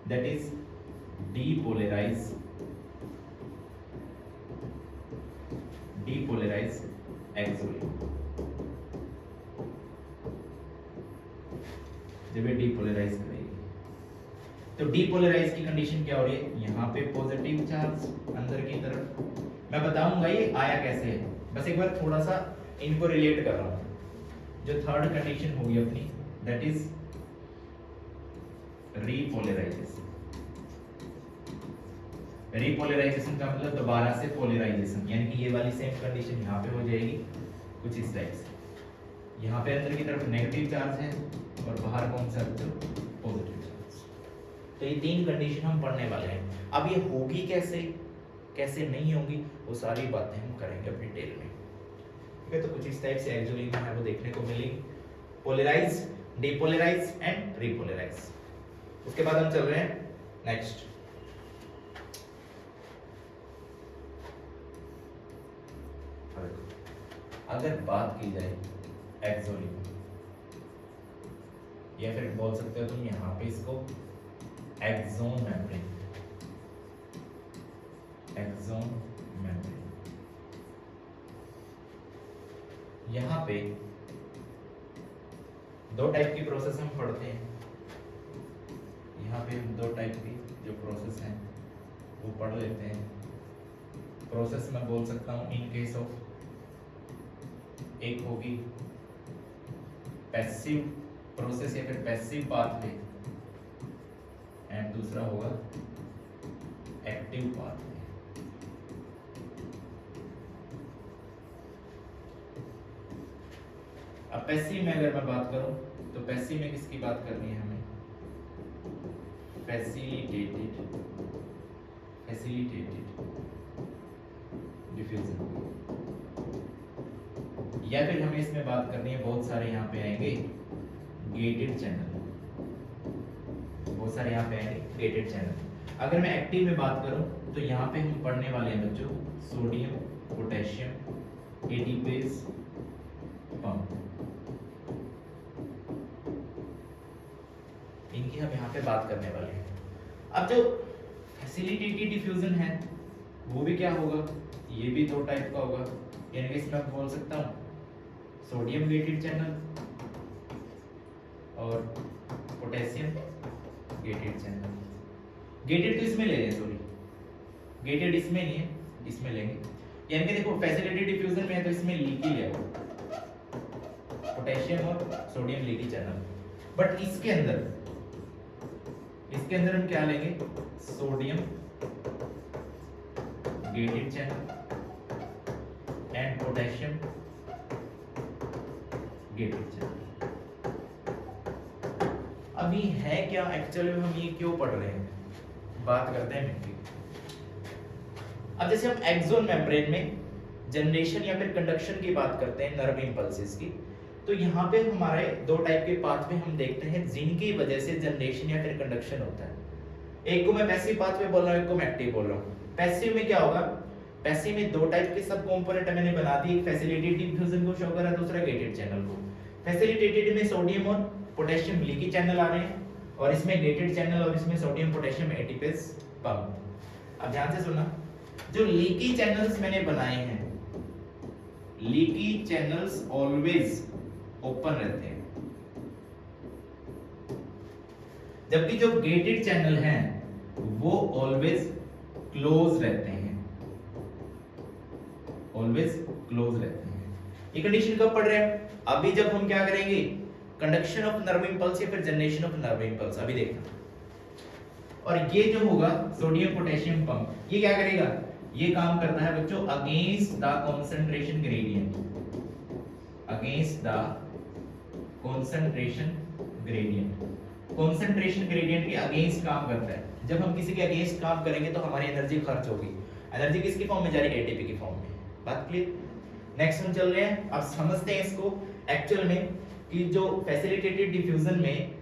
that is depolarize axolemma. जब ये डीपोलराइज करेगी तो डीपोलराइज की कंडीशन क्या हो रही है, यहाँ पे पॉजिटिव चार्ज अंदर की तरफ। मैं बताऊंगा ये आया कैसे है, बस एक बार थोड़ा सा इनको रिलेट कर रहा हूँ। जो थर्ड कंडीशन होगी अपनी, दैट इज रीपोलराइजेशन। रीपोलराइजेशन का मतलब दोबारा से पोलराइजेशन, यानी कि ये वाली सेम कंडीशन यहाँ पे हो जाएगी कुछ इस टाइप से। यहाँ पे अंदर की तरफ नेगेटिव चार्ज है और बाहर कौन सा पॉजिटिव चार्ज। तो ये 3 कंडीशन हम पढ़ने वाले हैं। अब ये होगी कैसे, कैसे नहीं होगी, वो सारी बातें हम करेंगे अपनी डिटेल में, ठीक है। तो कुछ इस टाइप से एक्सोलीमा है वो देखने को मिलेगी, पोलराइज, डीपोलराइज एंड रीपोलराइज। उसके बाद हम चल रहे हैं नेक्स्ट। अगर बात की जाए एक्सोलीमा, या फिर बोल सकते हो तुम यहाँ पे इसको एक्सोन मेम्ब्रेन, एक्सोन मेम्ब्रेन। यहाँ पे 2 टाइप की प्रोसेस हम पढ़ते हैं। यहाँ पे हम 2 टाइप की जो प्रोसेस हैं वो पढ़ लेते हैं। प्रोसेस मैं बोल सकता हूँ इन केस ऑफ, एक होगी पैसिव प्रोसेस या फिर पैसिव पाथवे, एंड दूसरा होगा एक्टिव पाथवे। अब पैसिव में अगर मैं बात करूं तो पैसिव में किसकी बात करनी है हमें, फैसिलिटेटेड डिफ्यूजन, या फिर हमें इसमें बात करनी है, बहुत सारे यहाँ पे आएंगे गेटेड चैनल, बहुत सारे यहाँ पे आएंगे गेटेड चैनल। अगर मैं एक्टिव में बात करूं तो यहाँ पे हम पढ़ने वाले हैं बच्चों सोडियम, पोटेशियम, एटीपेज पंप, इनकी हम यहाँ पे बात करने वाले हैं। अब जो फैसिलिटेटेड डिफ्यूजन है वो भी क्या होगा, ये भी दो टाइप का होगा, यानी कि इसमें मैं बोल सकता हूँ सोडियम गेटेड चैनल और पोटेशियम गेटेड चैनल। गेटेड तो इसमें ले लें, सॉरी गेटेड इसमें नहीं है, इसमें लेंगे। यानी कि देखो फैसिलिटी डिफ्यूजन में है तो इसमें लीकी ले आओ, पोटेशियम और सोडियम लीकी चैनल। बट इसके अंदर हम क्या लेंगे, sodium gated channel and potassium gated channel. अभी है क्या एक्चुअली में, हम ये क्यों पढ़ रहे हैं, बात करते हैं मिनट। अब जैसे हम एक्सोन मेम्ब्रेन में जनरेशन या फिर कंडक्शन की बात करते हैं नर्व इंपल्सेस की, तो यहाँ पे हमारे दो टाइप के पाथवे हम देखते हैं जिनकी वजह से जनरेशन या फिर कंडक्शन होता है। एक को मैं पैसिव पाथवे बोल रहा हूँ, एक को मैं एक्टिव बोल रहा हूँ। पैसिव में क्या होगा, पैसिव में दो टाइप के सब कंपोनेंट मैंने बना दी, एक फैसिलिटेटेड डिफ्यूजन को शो करा, दूसरा गेटेड चैनल को। फैसिलिटेटेड में सोडियम और पोटेशियम लीकी चैनल आ रहे हैं, और इसमें गेटेड चैनल और इसमें सोडियम पोटेशियम एटीपेस पंप। अब ध्यान से सुनना, जो लीकी चैनल्स मैंने बनाए हैं, लीकी चैनल्स ऑलवेज ओपन रहते हैं, जबकि जो गेटेड चैनल हैं वो ऑलवेज क्लोज रहते हैं, ऑलवेज क्लोज रहते हैं। ये कंडीशन कब पढ़ रहे हैं, अभी जब हम क्या करेंगे, कंडक्शन ऑफ नर्व इंपल्स या फिर जनरेशन ऑफ नर्व इंपल्स, अभी देखना। और ये जो होगा सोडियम पोटेशियम पंप, ये क्या करेगा, ये काम करता है बच्चों against the concentration gradient, against the concentration gradient. Concentration gradient के अगेंस्ट काम करता है। जब हम किसी के अगेंस्ट काम करेंगे तो हमारी एनर्जी खर्च होगी। एनर्जी किसकी फॉर्म में जा रही है, एटीपी की फॉर्म में। बात क्लियर। नेक्स्ट हम चल रहे हैं, अब समझते हैं इसको एक्चुअल में कि जो फैसिलिटेटेड डिफ्यूजन में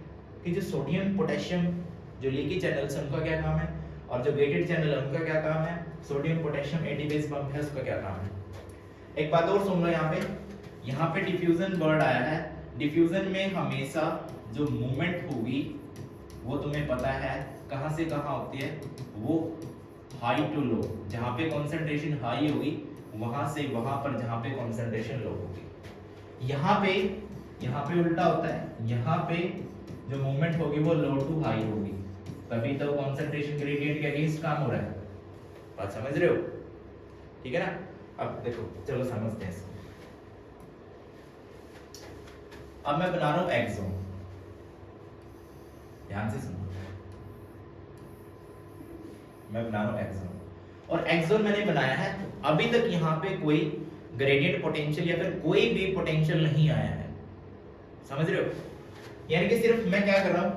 कि जो सोडियम पोटेशियम जो लीकी चैनल्स हैं उनका क्या काम है, और जो गेटेड चैनल है उनका क्या काम है, सोडियम पोटेशियम एटीपेस पंप है उसका क्या काम है। एक बात और सुन लो, यहाँ पे डिफ्यूजन वर्ड आया है। डिफ्यूजन में हमेशा जो मूवमेंट होगी वो तुम्हें पता है कहां से कहां होती है, वो हाई टू लो। जहां पे कंसंट्रेशन हाई होगी वहां से वहां पर जहां पे कंसंट्रेशन लो होगी। यहाँ पे उल्टा होता है, यहाँ पे जो मूवमेंट होगी वो लो टू हाई होगी, तभी तो कंसंट्रेशन ग्रेडियंट के अगेंस्ट काम हो रहा है। बात समझ रहे हो, ठीक है ना। अब देखो चलो समझते हैं इसको। अब मैं बना रहा हूं एक्सोन, ध्यान से सुनो। मैं बना रहा हूं एक्सोन, और एक्सोन मैंने बनाया है, अभी तक यहाँ पे कोई ग्रेडियंट पोटेंशियल या फिर कोई भी पोटेंशियल नहीं आया है, समझ रहे हो। यानी कि सिर्फ मैं क्या कर रहा हूं,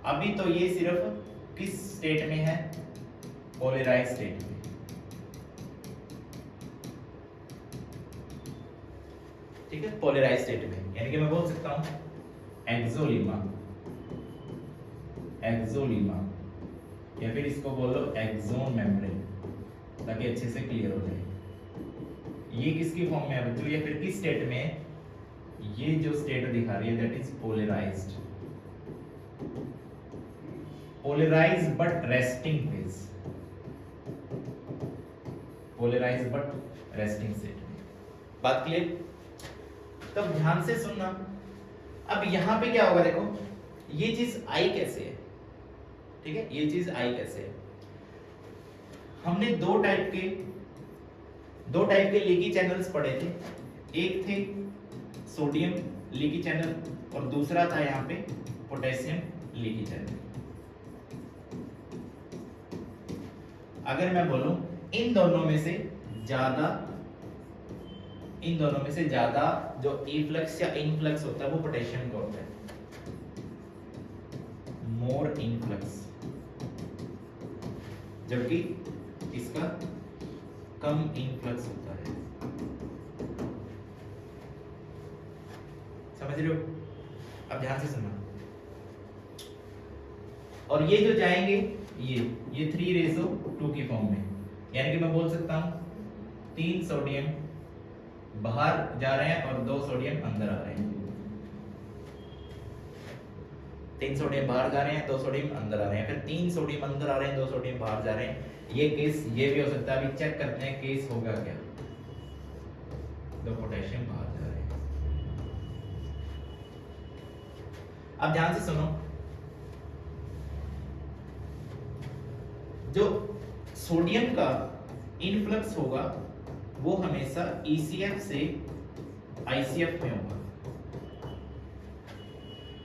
अभी तो ये सिर्फ किस स्टेट में है, पोलराइज स्टेट में। ठीक है, पोलराइज स्टेट में, यानी कि मैं बोल सकता हूं एक्सोलीमा, एक्सोलीमा, या फिर इसको बोलो एक्सोन मेम्ब्रेन, ताकि अच्छे से क्लियर हो जाए। ये किसकी फॉर्म में है बच्चों, या फिर किस स्टेट में, ये जो स्टेट दिखा रही है that is polarised, polarised but resting phase, polarised but resting state. बात क्लियर। तब ध्यान से सुनना, अब यहां पे क्या होगा, देखो ये चीज आई कैसे है, ठीक है, ये चीज आई कैसे है। हमने दो टाइप के लीकी चैनल्स पढ़े थे, एक थे सोडियम लीकी चैनल और दूसरा था यहाँ पे पोटेशियम लीकी चैनल। अगर मैं बोलूं इन दोनों में से ज्यादा जो इफ्लक्स या इनफ्लक्स होता है वो पोटेशियम का होता है, मोर इनफ्लक्स, जबकि इसका कम इनफ्लक्स होता है। समझ रहे हो। अब ध्यान से सुनना, और ये जो जाएंगे ये 3:2 की फॉर्म में, यानी कि मैं बोल सकता हूं 3 सोडियम बाहर जा रहे हैं और 2 सोडियम अंदर आ रहे हैं। 3 सोडियम बाहर जा रहे हैं, 2 सोडियम अंदर आ रहे हैं, फिर 3 सोडियम अंदर आ रहे हैं, 2 सोडियम बाहर जा रहे हैं। ये केस ये भी हो सकता है। अभी चेक करते हैं केस होगा क्या। 2 पोटेशियम बाहर जा रहे हैं। अब ध्यान से सुनो, जो सोडियम का इनफ्लक्स होगा वो हमेशा ECF से ICF में होगा,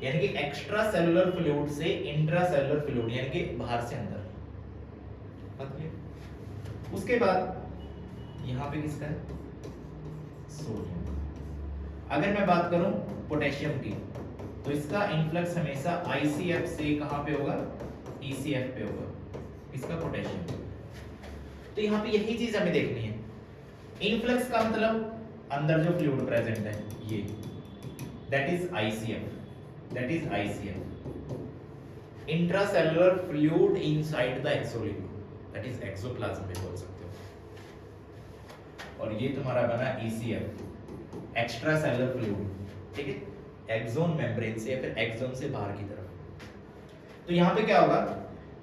यानी कि एक्स्ट्रा सेलुलर फ्लूइड से इंट्रा सेलुलर फ्लूइड, यानी कि बाहर से अंदर। उसके बाद यहां पे किसका है, सोडियम। अगर मैं बात करूं पोटेशियम की, तो इसका इनफ्लक्स हमेशा ICF से कहां पे होगा, ECF पे होगा, इसका पोटेशियम। तो यहाँ पे यही चीज हमें देखनी है। इनफ्लक्स का मतलब अंदर जो फ्लूइड प्रेजेंट है ये, that is ICF, intracellular fluid inside the axolemma, that is axoplasm में बोल सकते हो। और ये तुम्हारा बना ECF, एक्स्ट्रा सेलुलर फ्लूइड, ठीक है, एक्सोन मेम्ब्रेन से या फिर एक्सोन से बाहर की तरफ। तो यहाँ पे क्या होगा,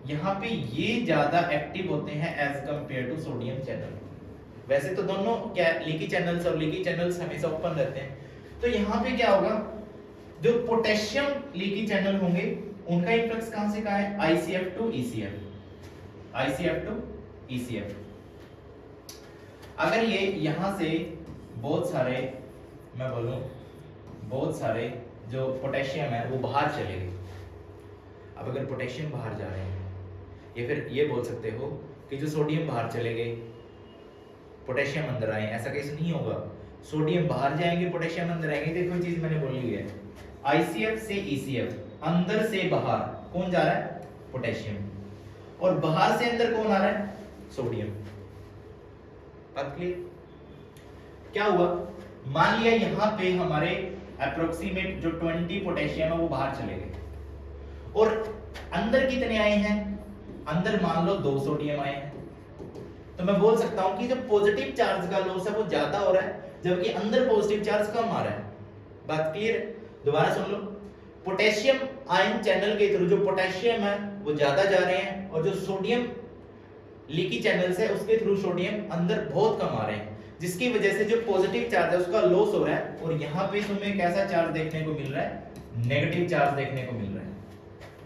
यहाँ पे ये ज्यादा एक्टिव होते हैं as compare to sodium channel. वैसे तो दोनों क्या लीकी चैनल्स और लीकी चैनल्स हमेशा ओपन रहते हैं। तो यहाँ पे क्या होगा, जो पोटेशियम लीकी चैनल होंगे उनका इनफ्लक्स कहां से कहां है, ICF टू ECF। अगर ये यहां से बहुत सारे, मैं बोलूं बहुत सारे जो पोटेशियम है वो बाहर चले गए। अब अगर पोटेशियम बाहर जा रहे हैं, या फिर ये बोल सकते हो कि जो सोडियम बाहर चले गए, पोटेशियम अंदर आए, ऐसा केस नहीं होगा। सोडियम बाहर जाएंगे, पोटेशियम अंदर आएंगे। देखो चीज मैंने बोली है, ICF से ECF, अंदर से बाहर कौन जा रहा है, पोटेशियम, और बाहर से अंदर कौन आ रहा है, सोडियम। बात क्लियर। क्या हुआ, मान लिया यहां पे हमारे अप्रोक्सीमेट जो 20 पोटेशियम है वो बाहर चले गए, और अंदर कितने आए हैं, अंदर मान लो 2 सोडियम आए हैं। तो मैं बोल सकता हूं कि जो पॉजिटिव चार्ज का लॉस है वो ज्यादा हो रहा है, जबकि अंदर पॉजिटिव चार्ज कम आ रहा है। बात क्लियर है। दोबारा सुन लो, पोटेशियम आयन चैनल के थ्रू जो पोटेशियम है वो ज्यादा जा रहे हैं, और जो सोडियम लीकी चैनल्स है उसके थ्रू सोडियम अंदर बहुत कम आ रहे हैं, जिसकी वजह से जो पॉजिटिव चार्ज है उसका लॉस हो रहा है। और यहाँ पे तुम्हें कैसा चार्ज देखने को मिल रहा है, नेगेटिव चार्ज देखने को मिल रहा है।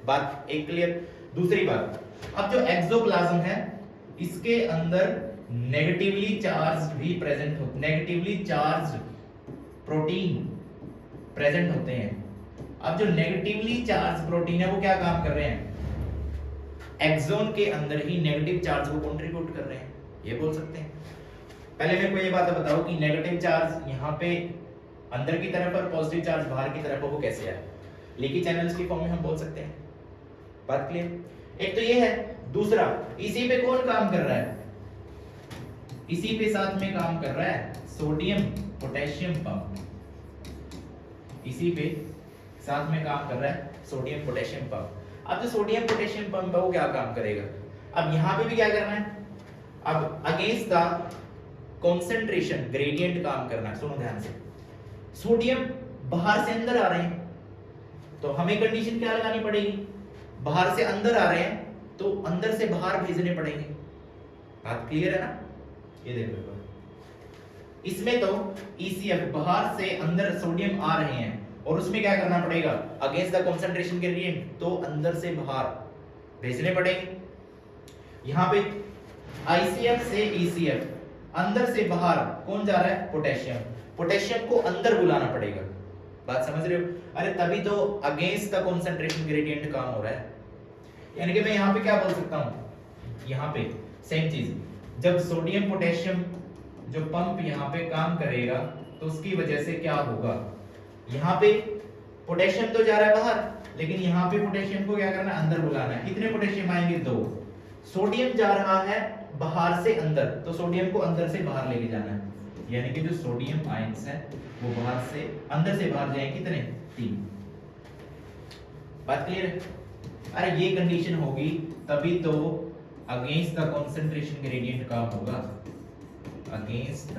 बात एक क्लियर। दूसरी बात, अब जो एक्सोप्लाज्म है इसके अंदर नेगेटिवली चार्ज भी प्रेजेंट होते, नेगेटिवली चार्ज प्रोटीन प्रेजेंट होते हैं। अब जो नेगेटिवली चार्ज प्रोटीन है वो क्या काम कर रहे हैं, एक्सोन के अंदर ही नेगेटिव चार्ज को कंट्रीब्यूट कर रहे हैं, ये बोल सकते हैं। पहले मेरे को ये बात बताओ कि नेगेटिव चार्ज यहाँ पे अंदर की तरफ और पॉजिटिव चार्ज बाहर की तरफ, वो कैसे आया, लीकी चैनल्स की फॉर्म में हम बोल सकते हैं। बात क्लियर। एक तो ये है। दूसरा, इसी पे कौन काम कर रहा है, इसी पे साथ में काम कर रहा है सोडियम पोटेशियम पंप, इसी पे साथ में काम कर रहा है सोडियम पोटेशियम पंप। अब जो सोडियम पोटेशियम पंप है वो क्या काम करेगा, अब यहां पे भी क्या करना है, अब अगेंस्ट द कंसंट्रेशन ग्रेडियंट काम करना है। सुनो ध्यान से, सोडियम बाहर से अंदर आ रहे हैं तो हमें कंडीशन क्या लगानी पड़ेगी, बाहर से अंदर आ रहे हैं तो अंदर से बाहर भेजने पड़ेंगे। बात क्लियर है ना। ये देखो इसमें तो ECF बाहर से अंदर सोडियम आ रहे हैं और उसमें क्या करना पड़ेगा, अगेंस्ट द कंसंट्रेशन ग्रेडियंट तो अंदर से बाहर भेजने पड़ेंगे। यहां पे ICF से ECF, अंदर से बाहर कौन जा रहा है, पोटेशियम, पोटेशियम को अंदर बुलाना पड़ेगा। बात समझ रहे हो, अरे तभी तो अगेंस्ट द कंसंट्रेशन ग्रेडियंट काम हो रहा है। यानी कि मैं यहाँ पे क्या बोल सकता हूँ, यहाँ पे सेम चीज, जब सोडियम पोटेशियम जो पंप यहाँ पे काम करेगा तो उसकी वजह से क्या होगा, यहाँ पे पोटेशियम तो जा रहा है बाहर, लेकिन यहाँ पे पोटेशियम को क्या करना है, अंदर बुलाना है। कितने पोटेशियम आएंगे, 2। सोडियम जा रहा है बाहर से अंदर, तो सोडियम को अंदर से बाहर लेके जाना है, यानी कि जो सोडियम आयंस है वो बाहर से अंदर से बाहर जाएंगे, कितने, 3। बात क्लियर है। अरे ये कंडीशन होगी तभी तो अगेंस्ट द कंसंट्रेशन ग्रेडियंट काम होगा, अगेंस्ट द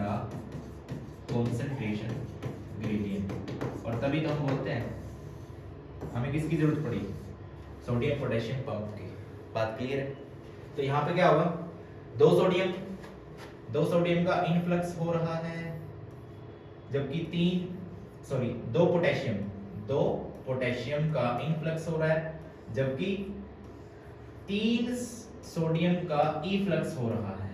कंसंट्रेशन ग्रेडियंट, और तभी तो हम बोलते हैं हमें किसकी जरूरत पड़ी? सोडियम पोटेशियम पंप की। बात क्लियर है? तो यहाँ पे क्या होगा, दो सोडियम का इनफ्लक्स हो रहा है, जबकि दो पोटेशियम का इनफ्लक्स हो रहा है, जबकि 3 सोडियम का इफ्लक्स हो रहा है।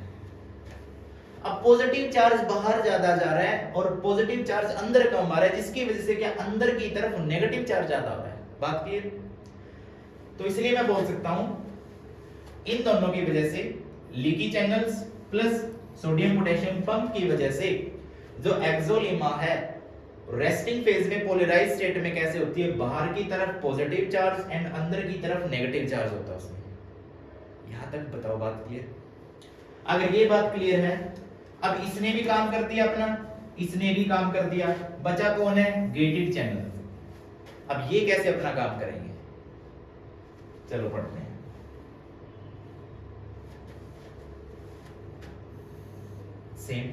अब पॉजिटिव चार्ज बाहर ज्यादा जा रहा है और पॉजिटिव चार्ज अंदर कम आ रहा है, जिसकी वजह से क्या अंदर की तरफ नेगेटिव चार्ज ज्यादा हो रहा है। बात क्लियर? तो इसलिए मैं बोल सकता हूं इन दोनों की वजह से, leaky channels plus sodium potassium pump की वजह से जो एक्सोलीमा है रेस्टिंग फेज में पोलराइज स्टेट में कैसे होती है, बाहर की तरफ पॉजिटिव चार्ज एंड अंदर की तरफ नेगेटिव चार्ज होता है उसमें। यहां तक बताओ बात क्लियर? अगर ये बात क्लियर है, अब इसने भी काम कर दिया अपना, इसने भी काम कर दिया, बचा कौन है? Gated channel. अब ये कैसे अपना काम करेंगे? चलो पढ़ते हैं। सेम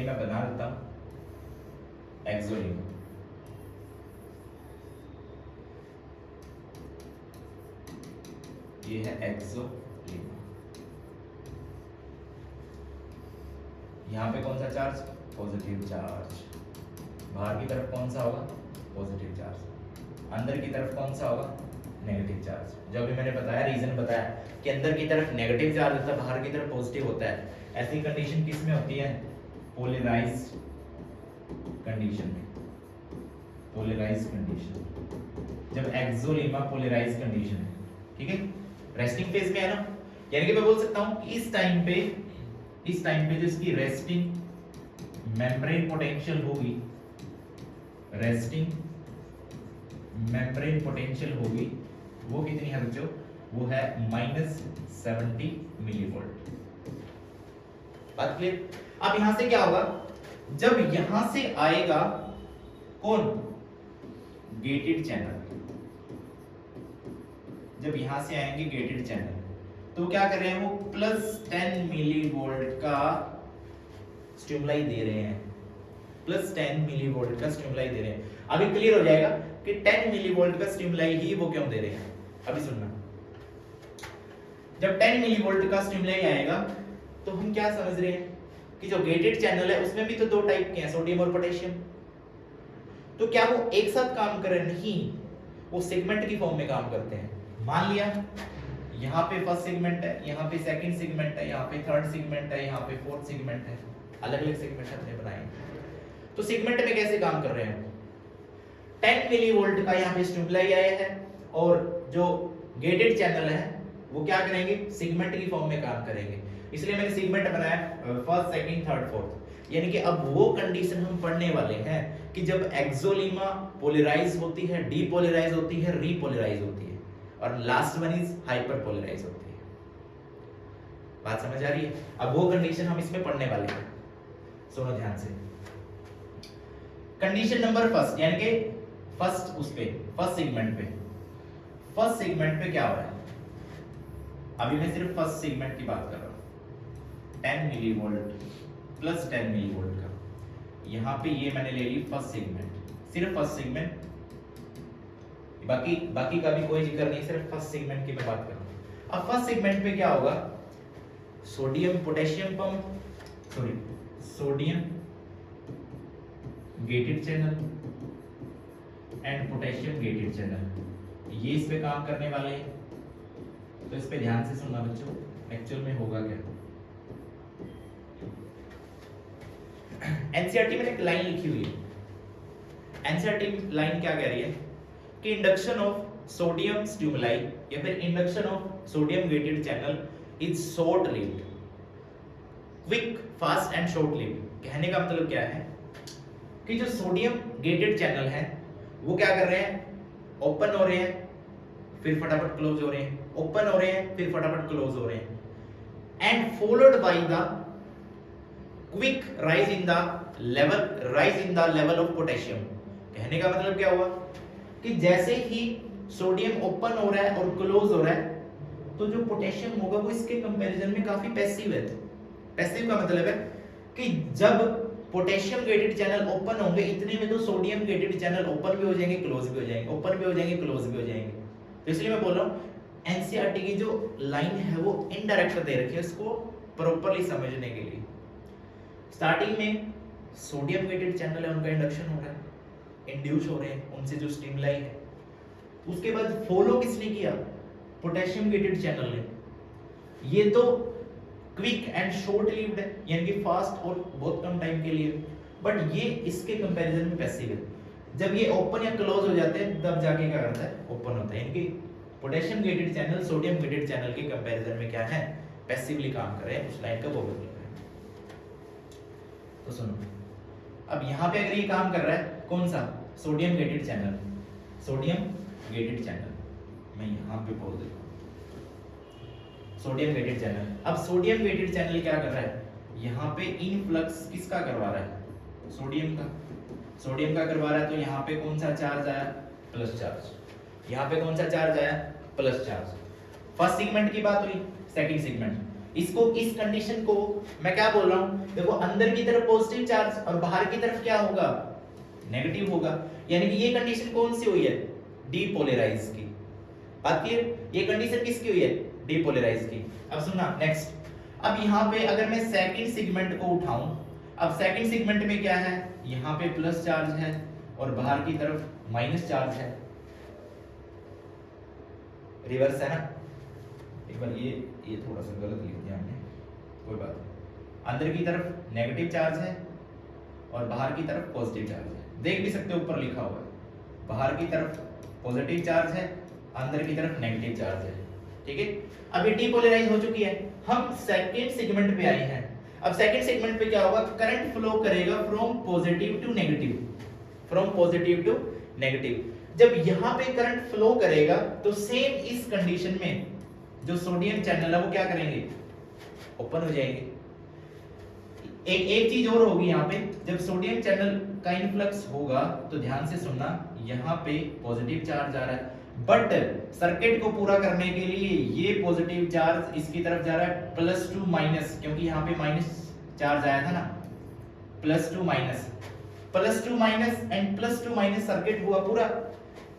मैं बना देता हूं, एक्सोलीमा। ये है एक्सोलीमा। यहां पे कौन सा चार्ज? Positive charge. बाहर की तरफ कौन सा होगा? Positive charge. अंदर की तरफ कौन सा होगा? Negative charge. जो भी मैंने बताया, रीजन बताया कि अंदर की तरफ नेगेटिव चार्ज होता है, बाहर की तरफ पॉजिटिव होता है। ऐसी कंडीशन किस में होती है? पोलराइज्ड कंडीशन में। पोलराइज्ड कंडीशन, जब एक्सोलीमा पोलराइज्ड कंडीशन है, ठीक है, रेस्टिंग फेज में है ना, यानी कि मैं बोल सकता हूं कि इस टाइम पे जो इसकी रेस्टिंग मेम्ब्रेन पोटेंशियल होगी, रेस्टिंग मेम्ब्रेन पोटेंशियल होगी, वो कितनी है बच्चों? वो है -70 मिलीवोल्ट। बात क्लियर? अब यहां से क्या होगा, जब यहां से आएगा कौन? Gated channel. जब यहां से आएंगे गेटेड चैनल, तो क्या कर रहे हैं वो? +10 मिलीवोल्ट का स्टिमुलाई दे रहे हैं, +10 मिलीवोल्ट का स्टिमुलाई दे रहे हैं। अभी क्लियर हो जाएगा कि 10 मिलीवोल्ट का स्टिमुलाई ही वो क्यों दे रहे हैं। अभी सुनना, जब 10 मिलीवोल्ट का स्टिमुलाई आएगा तो हम क्या समझ रहे हैं कि जो गेटेड चैनल है उसमें भी तो दो टाइप के हैं, सोडियम और पोटेशियम। तो क्या वो एक साथ काम कर रहे हैं? नहीं, वो सेगमेंट की फॉर्म में काम करते हैं। मान लिया यहाँ पे फर्स्ट सेगमेंट है, यहाँ पे सेकंड सेगमेंट है, यहाँ पे थर्ड सेगमेंट है, यहाँ पे फोर्थ सेगमेंट है, अलग अलग सेगमेंट हमने बनाए। तो सेगमेंट में कैसे काम कर रहे हैं? 10 मिलीवोल्ट का यहाँ पे स्टिमुलाई आया है और जो गेटेड चैनल है वो क्या करेंगे? सेगमेंट की फॉर्म में काम करेंगे। इसलिए मैंने सेगमेंट बनाया फर्स्ट, सेकंड, थर्ड, फोर्थ। यानी कि अब वो कंडीशन हम पढ़ने वाले हैं कि जब एक्सोलीमा पोलराइज होती है, डीपोलराइज होती है, रीपोलराइज होती है, और लास्ट वन इज हाइपरपोलराइज होती है। बात समझ आ रही है? अब वो कंडीशन हम इसमें पढ़ने वाले हैं, सुनो ध्यान से। कंडीशन नंबर फर्स्ट, यानी कि फर्स्ट सेगमेंट पे क्या हो रहा है? अभी मैं सिर्फ फर्स्ट सेगमेंट की बात कर रहा हूं। 10 मिलीवोल्ट प्लस 10 मिलीवोल्ट का, यहां पे ये मैंने ले ली फर्स्ट सेगमेंट, सिर्फ फर्स्ट सेगमेंट, बाकी का भी कोई जिक्र नहीं, सिर्फ फर्स्ट सेगमेंट की मैं बात कर रहा हूं। अब फर्स्ट सेगमेंट पे क्या होगा? Sodium potassium pump, sodium gated channel and potassium gated channel, ये इस पे काम करने वाले हैं। तो इस पे ध्यान से सुनना बच्चों, एक्चुअल में होगा क्या। एनसीईआरटी में एक लाइन लिखी हुई है। एनसीईआरटी लाइन क्या कह रही है कि इंडक्शन ऑफ सोडियम स्टिमुलाई या फिर induction of sodium gated channel is short lived, quick, fast and short lived. कहने का मतलब क्या है कि जो सोडियम गेटेड चैनल है वो क्या कर रहे हैं? ओपन हो रहे हैं फिर फटाफट क्लोज हो रहे हैं, ओपन हो रहे हैं फिर फटाफट क्लोज हो रहे हैं, and followed by the quick rise in the level of potassium. कहने का मतलब क्या हुआ कि जैसे ही सोडियम ओपन हो रहा है और क्लोज हो रहा है तो जो पोटेशियम होगा वो इसके कंपैरिजन में काफी पैसिव है। पैसिव का मतलब है कि जब पोटेशियम गेटेड चैनल ओपन होंगे, इतने में तो सोडियम गेटेड चैनल ओपन भी हो जाएंगे, क्लोज भी हो जाएंगे, ओपन भी हो जाएंगे, क्लोज भी हो जाएंगे। तो इसलिए मैं बोल रहा हूँ एनसीईआरटी की जो लाइन है वो इनडायरेक्ट दे रखी है, इसको प्रॉपर्ली समझने के लिए। स्टार्टिंग में सोडियम गेटेड चैनल है, उनका इंडक्शन हो रहा है, इंड्यूस हो रहे हैं, उनसे जो स्टिमुलाई है। उसके बाद फॉलो किसने किया? पोटेशियम गेटेड चैनल ने। ये तो क्विक एंड शॉर्ट लिव्ड है, यानी कि फास्ट और बहुत कम टाइम के लिए, बट ये इसके कंपैरिजन में पैसिव है। जब ये ओपन या क्लोज हो जाते हैं तब जाके क्या करता है? ओपन होता है। यानी कि potassium gated channel sodium gated channel के कंपैरिजन में क्या है? पैसिवली काम कर रहे हैं, उस लाइन का वो बदल रहा है। तो सुनो, अब यहाँ पे अगर ये काम कर रहा है कौन सा? Sodium gated channel, sodium gated channel, मैं यहाँ पे बोल देता हूँ सोडियम गेटेड चैनल। अब सोडियम गेटेड चैनल क्या कर रहा है? यहाँ पे इनफ्लक्स किसका करवा रहा है? सोडियम का। सोडियम का करवा रहा है, तो यहाँ पे कौन सा चार्ज आया? Plus charge. यहाँ पे कौन सा चार्ज आया? Plus charge. फर्स्ट सेगमेंट की बात हुई, सेकंड सेगमेंट। इसको, इस कंडीशन को मैं क्या बोल रहा हूँ? देखो, अंदर की तरफ पॉजिटिव चार्ज और बाहर की तरफ क्या होगा? नेगेटिव होगा। यानी कि ये कंडीशन कौन सी हुई है? डीपोलराइज की। बात क्लियर? ये कंडीशन किसकी हुई है? डीपोलराइज की। अब सुनना नेक्स्ट। अब यहाँ पे अगर मैं सेकंड सेगमेंट को उठाऊं, अब सेकंड सेगमेंट में क्या है? यहाँ पे प्लस चार्ज है और बाहर की तरफ माइनस चार्ज है। रिवर्स है ना? एक बार ये थोड़ा सा गलत लिख दिया हमने, कोई बात नहीं। अंदर की तरफ नेगेटिव चार्ज है और बाहर की तरफ पॉजिटिव चार्ज है। देख भी सकते हो, ऊपर लिखा हुआ है, बाहर की तरफ पॉजिटिव चार्ज है, अंदर की तरफ नेगेटिव चार्ज है। ठीक है, अब ये डीपोलराइज हो चुकी है। हम सेकंड सेगमेंट पे आए हैं। अब सेकंड सेगमेंट पे क्या होगा? करंट फ्लो करेगा from positive to negative, from positive to negative. जब यहां पे करंट फ्लो करेगा तो सेम इस कंडीशन में जो सोडियम चैनल है वो क्या करेंगे? ओपन हो जाएंगे। एक चीज और होगी यहाँ पे, जब सोडियम चैनल का इनफ्लक्स होगा तो ध्यान से सुनना, यहाँ पे पॉजिटिव चार्ज आ रहा है, बट सर्किट को पूरा करने के लिए ये पॉजिटिव चार्ज इसकी तरफ जा रहा है प्लस टू माइनस, क्योंकि यहाँ पे माइनस चार्ज आया था ना, plus two minus and plus two minus circuit हुआ पूरा।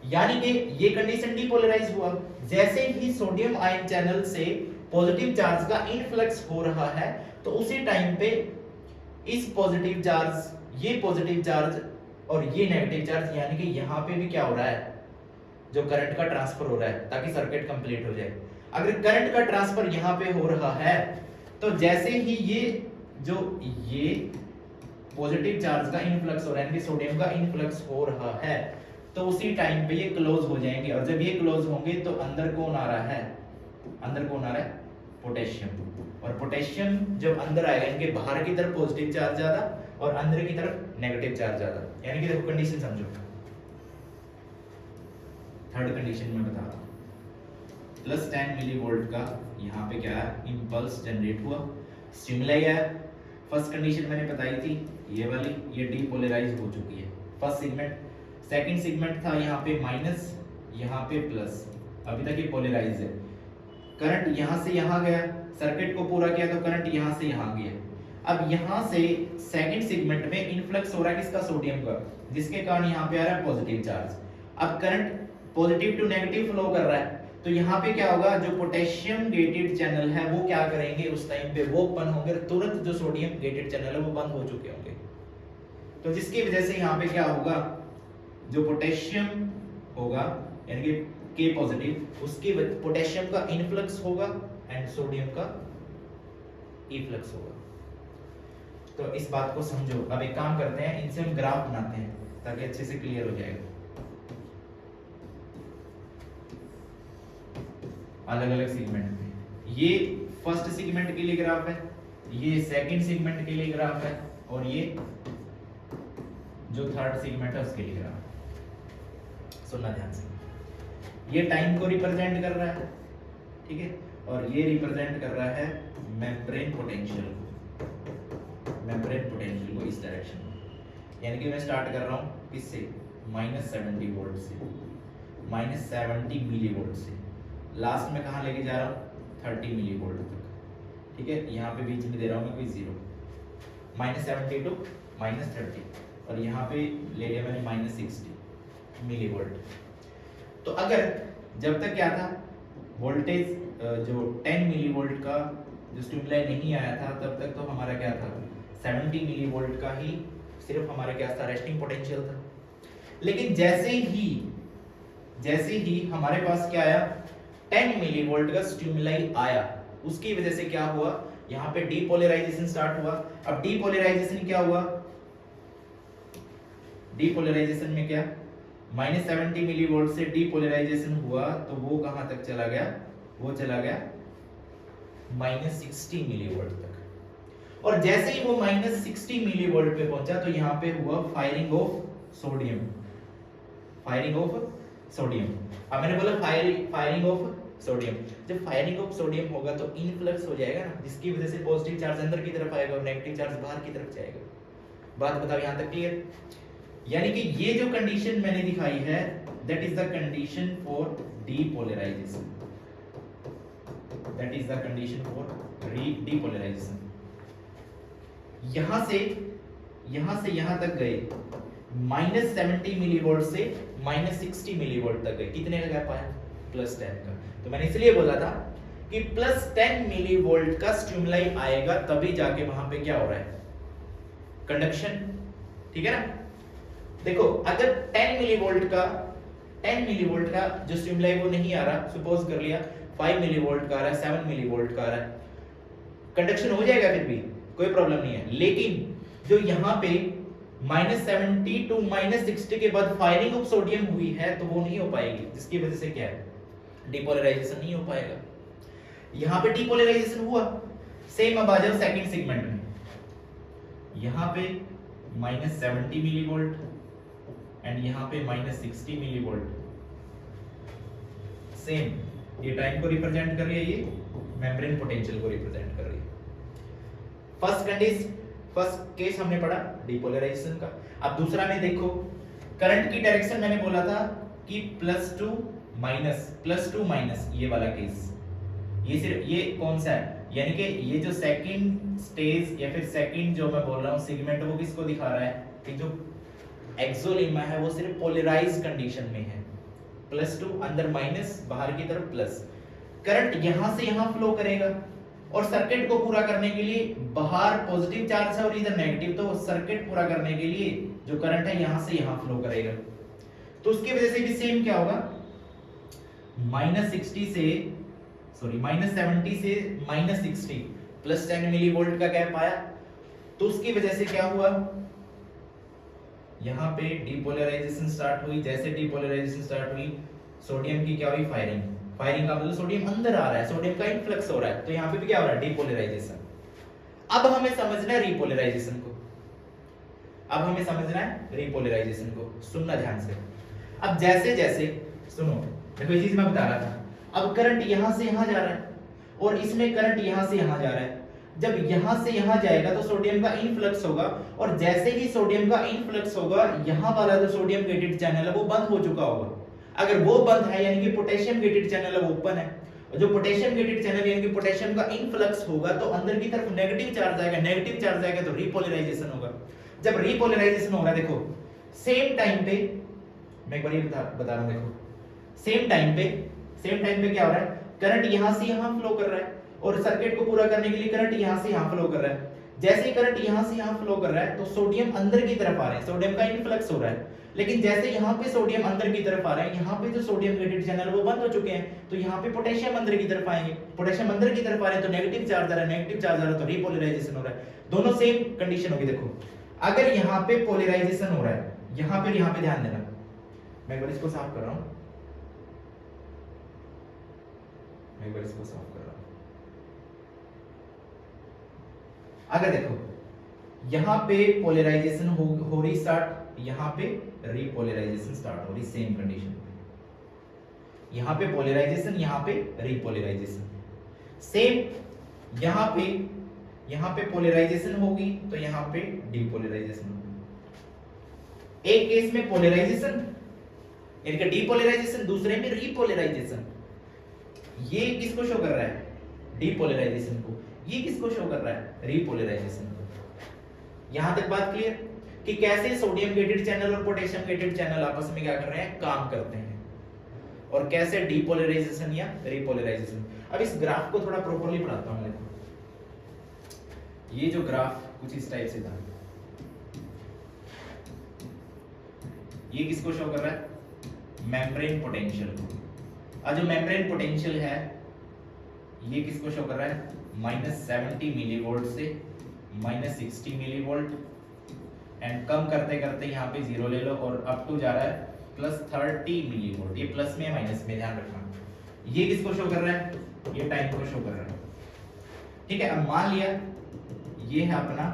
यानी कि ये कंडीशन डीपोलराइज हुआ। जैसे ही सोडियम आयन चैनल से पॉजिटिव चार्ज का इनफ्लक्स हो रहा है तो उसी टाइम पे इस पॉजिटिव चार्ज, ये पॉजिटिव चार्ज और ये नेगेटिव चार्ज, यानी कि यहाँ पे भी क्या हो रहा है? जो करंट का ट्रांसफर हो रहा है, ताकि सर्किट कंप्लीट हो जाए। अगर करंट का ट्रांसफर यहाँ पे हो रहा है तो जैसे ही ये पॉजिटिव चार्ज का इनफ्लक्स हो रहा है, यानी कि सोडियम का इनफ्लक्स हो रहा है, तो उसी टाइम पे ये क्लोज हो जाएंगे। और जब ये क्लोज होंगे तो अंदर कौन आ रहा है? अंदर कौन आ रहा है? पोटेशियम। और पोटेशियम जब अंदर आएगा, यानी कि बाहर की तरफ पॉजिटिव चार्ज ज्यादा और अंदर की तरफ नेगेटिव चार्ज ज्यादा। यानी कि देखो कंडीशन समझो, थर्ड कंडीशन में बता रहा हूं, प्लस 10 मिलीवोल्ट का यहाँ पे क्या है? इंपल्स जनरेट हुआ, स्टिमुलाई है। फर्स्ट कंडीशन मैंने बताई थी, ये वाली, ये डीपोलराइज हो चुकी है फर्स्ट सेगमेंट। सेकंड सेगमेंट था यहाँ पे माइनस, यहाँ पे प्लस, अभी तक ये पोलराइज है। करंट यहाँ से यहाँ गया, सर्किट को पूरा किया तो करंट यहाँ से यहाँ गया। अब यहाँ से सेकंड सेगमेंट में इनफ्लक्स हो रहा है किसका? सोडियम का, जिसके कारण यहाँ पे आ रहा है पॉजिटिव चार्ज। अब current positive to negative flow कर रहा है, तो यहाँ पे क्या होगा? जो पोटेशियम गेटेड चैनल है वो क्या करेंगे? उस टाइम पे वो ओपन होंगे, तुरंत जो सोडियम गेटेड चैनल है वो बंद हो चुके होंगे। तो जिसकी वजह से यहाँ पे क्या होगा? जो पोटेशियम होगा यानी कि के पॉजिटिव, उसकी पोटेशियम का इनफ्लक्स होगा एंड सोडियम का इफ्लक्स होगा। तो इस बात को समझो। अब एक काम करते हैं, इनसे हम ग्राफ बनाते हैं ताकि अच्छे से क्लियर हो जाएगा। अलग अलग सेगमेंट में, ये फर्स्ट सेगमेंट के लिए ग्राफ है, ये सेकंड सेगमेंट के लिए ग्राफ है, और ये जो थर्ड सेगमेंट है उसके लिए ग्राफ है। सुनना ध्यान से, ये टाइम को रिप्रेजेंट कर रहा है, ठीक है, और ये रिप्रेजेंट कर रहा है मेम्ब्रेन पोटेंशियल को इस डायरेक्शन में। यानी कि मैं स्टार्ट कर रहा हूँ किससे? -70 वोल्ट से, -70 मिलीवोल्ट से, लास्ट में कहाँ लेके जा रहा हूँ? 30 मिलीवोल्ट तक, ठीक है। यहाँ पे बीच में दे रहा हूँ मैं कोई 0, -70 टू -30 और यहाँ पे ले लिया मैंने -60 मिली वोल्ट। तो अगर जब तक क्या था वोल्टेज जो 10 मिली वोल्ट का जो स्टिमुलाई नहीं आया था तब तक तो हमारा क्या था 70 मिली वोल्ट का ही सिर्फ हमारा क्या था रेस्टिंग पोटेंशियल था। लेकिन जैसे ही हमारे पास क्या आया 10 मिली वोल्ट का स्टिमुलाई आया उसकी वजह से क्या हुआ यहाँ पे डीपोलराइजेशन स्टार्ट हुआ। अब डीपोलराइजेशन क्या हुआ, डीपोलराइजेशन में क्या -70 मिली वोल्ट से डीपोलराइजेशन हुआ तो वो कहां तक चला गया, वो चला गया -60 मिली वोल्ट तक। और जैसे ही वो -60 मिली वोल्ट पे पहुंचा तो यहाँ पे हुआ firing of sodium, firing of sodium. अब मैंने बोला फायरिंग ऑफ सोडियम, जब फायरिंग ऑफ सोडियम होगा तो इनफ्लक्स हो जाएगा ना, जिसकी वजह से पॉजिटिव चार्ज अंदर की तरफ आएगा और नेगेटिव चार्ज बाहर की तरफ जाएगा। बात बताओ यहां तक क्लियर? यानी कि ये जो कंडीशन मैंने दिखाई है that is the condition for depolarization, that is the condition for depolarization. यहां से यहां तक गए -70 मिली वोल्ट से -60 मिली वोल्ट तक गए। कितने का गैप आया? +10 का। तो मैंने इसलिए बोला था कि +10 मिली वोल्ट का स्टिमुलाई आएगा तभी जाके वहां पे क्या हो रहा है कंडक्शन, ठीक है ना। देखो अगर 10 मिली वोल्ट का जो स्टिमुलाई वो नहीं आ रहा, सपोज कर लिया 5 मिली वोल्ट का आ रहा है, 7 मिली वोल्ट का आ रहा है, कंडक्शन हो जाएगा फिर भी कोई प्रॉब्लम नहीं है। लेकिन जो यहाँ पे -70 टू -60 के बाद फायरिंग ऑफ सोडियम हुई है तो वो नहीं हो पाएगी, जिसकी वजह से क्या है डीपोलराइजेशन नहीं हो पाएगा। यहाँ पे डीपोलराइजेशन हुआ। सेम अब आ जाओ सेकंड सेगमेंट में, यहाँ पे -70 मिली वोल्ट एंड यहाँ पे -60 मिली वोल्ट। सेम ये टाइम को रिप्रेजेंट कर रही है, ये मेम्ब्रेन पोटेंशियल को रिप्रेजेंट कर रही है। फर्स्ट केस हमने पढ़ा डीपोलराइजेशन का। अब दूसरा में देखो करंट की डायरेक्शन मैंने बोला था कि +2 माइनस ये वाला केस, ये सिर्फ ये कौन सा है, यानी कि ये जो सेकंड स्टेज या फिर सेकंड जो मैं बोल रहा हूँ सेगमेंट वो किसको दिखा रहा है कि जो एक्सोलेमा है वो सिर्फ पोलराइज कंडीशन में है, +2 अंदर माइनस बाहर की तरफ प्लस। करंट यहां से यहां फ्लो करेगा और सर्किट को पूरा करने के लिए बाहर पॉजिटिव चार्ज है और इधर नेगेटिव, तो सर्किट पूरा करने के लिए जो करंट है यहां से यहां फ्लो करेगा। तो उसकी वजह से भी सेम क्या होगा -70 से -60 +10 मिली वोल्ट का गैप आया तो उसकी वजह से क्या हुआ यहाँ पे डीपोलराइजेशन स्टार्ट हुई। जैसे डीपोलराइजेशन स्टार्ट हुई सोडियम की क्या हुई फायरिंग का मतलब सोडियम अंदर आ रहा है, सोडियम का इनफ्लक्स हो रहा है, तो यहाँ पे भी क्या हो रहा है डीपोलराइजेशन। अब हमें समझना है रिपोलराइजेशन को, सुनना ध्यान से। अब जैसे सुनो, देखो ये चीज मैं बता रहा था, अब करंट यहां से यहां जा रहा है और इसमें करंट यहां से यहां जा रहा है। जब यहां से यहां जाएगा तो सोडियम का इनफ्लक्स होगा और जैसे ही सोडियम का इनफ्लक्स होगा यहां वाला जो सोडियम गेटेड चैनल है वो बंद हो चुका होगा। अगर वो बंद है यानी कि पोटेशियम गेटेड चैनल है वो ओपन है, और जो पोटेशियम गेटेड चैनल यानी कि पोटेशियम का इनफ्लक्स होगा तो अंदर की तरफ नेगेटिव चार्ज आएगा, तो रिपोलराइजेशन होगा। जब रिपोलराइजेशन हो रहा है देखो सेम टाइम पे मैं एक बार ये बता रहा हूं, देखो सेम टाइम पे क्या हो रहा है करंट यहां से यहां फ्लो कर रहा है और सर्किट को पूरा करने के लिए करंट यहां से यहां फ्लो कर रहा है। जैसे ही करंट यहां से यहां फ्लो कर रहा है तो सोडियम अंदर की तरफ आ रहे हैं, सोडियम का इनफ्लक्स हो रहा है। लेकिन जैसे यहां पे सोडियम अंदर की तरफ आ रहा है, यहां पे जो सोडियम गेटेड चैनल वो बंद हो चुके हैं, तो यहां पे पोटेशियम अंदर की तरफ आएंगे, पोटेशियम अंदर की तरफ आ रहे हैं तो नेगेटिव चार्ज आ रहा है, तो रिपोलराइजेशन हो रहा है। दोनों सेम कंडीशन होगी। देखो अगर यहां पे पोलराइजेशन हो रहा है, यहां पे ध्यान देना, मैं एक बार इसको साफ कर रहा हूं, अगर देखो यहां पे पोलराइजेशन हो रही स्टार्ट, यहां पे रिपोलराइजेशन स्टार्ट हो रही, सेम कंडीशन। यहां पे पोलराइजेशन, यहां पे रिपोलराइजेशन, सेम यहां पे पोलराइजेशन होगी तो यहां पे डिपोलराइजेशन होगी। एक केस में पोलराइजेशन यानी कि डिपोलराइजेशन, दूसरे में रिपोलराइजेशन। ये किसको शो कर रहा है डिपोलराइजेशन को, ये किसको शो कर रहा है रिपोलराइजेशन को। यहां तक बात क्लियर कि कैसे सोडियम गेटेड चैनल और पोटेशियम गेटेड चैनल आपस में क्या कर रहे हैं, काम करते हैं, और कैसे डीपोलराइजेशन या रिपोलराइजेशन। अब इस ग्राफ को थोड़ा प्रॉपर्ली पढ़ाता हूं। देखो ये जो ग्राफ कुछ इस टाइप से था, ये किसको शो कर रहा है, मेम्ब्रेन पोटेंशियल को। और जो मेम्ब्रेन पोटेंशियल है ये किसको शो कर रहा है, -70 मिलीवोल्ट से -60 मिलीवोल्ट, एंड कम करते करते यहाँ पे 0 ले लो और अप टू जा रहा है +30 मिलीवोल्ट। ये प्लस में माइनस में ध्यान रखना। ये किसको शो कर रहा है, ये टाइम को शो कर रहा है। ठीक है, अब मान लिया ये है अपना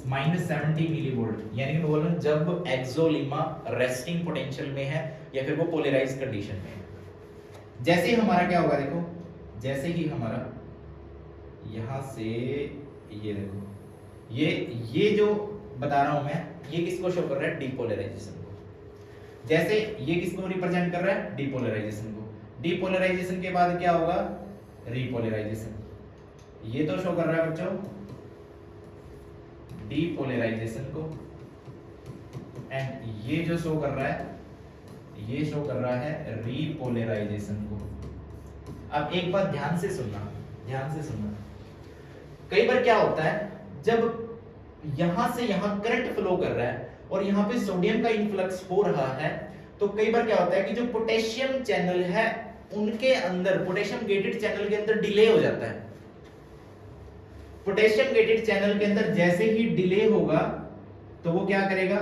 -70 मिलीवोल्ट, यानी कि मैं बोल रहा हूं जब एक्सोलिमा रेस्टिंग पोटेंशियल में है या फिर वो पोलराइज्ड कंडीशन में है। जैसे ही हमारा क्या होगा, देखो जैसे ही हमारा यहां से ये देखो ये जो बता रहा हूं मैं, ये किसको शो कर रहा है, डीपोलराइजेशन को। जैसे ये किसको रिप्रेजेंट कर रहा है, डीपोलराइजेशन को। डीपोलराइजेशन के बाद क्या होगा, रिपोलराइजेशन। ये तो शो कर रहा है बच्चों डीपोलराइजेशन को, एंड ये जो शो कर रहा है ये शो कर रहा है रिपोलराइजेशन को। अब एक बात ध्यान से सुनना, ध्यान से सुनना। कई बार क्या होता है, जब यहां से यहां करंट फ्लो कर रहा है और यहां पे सोडियम का इन्फ्लक्स हो रहा है, तो कई बार क्या होता है कि जो पोटेशियम चैनल है उनके अंदर, पोटेशियम गेटेड चैनल के अंदर डिले हो जाता है। पोटेशियम गेटेड चैनल के अंदर जैसे ही डिले होगा तो वो क्या करेगा,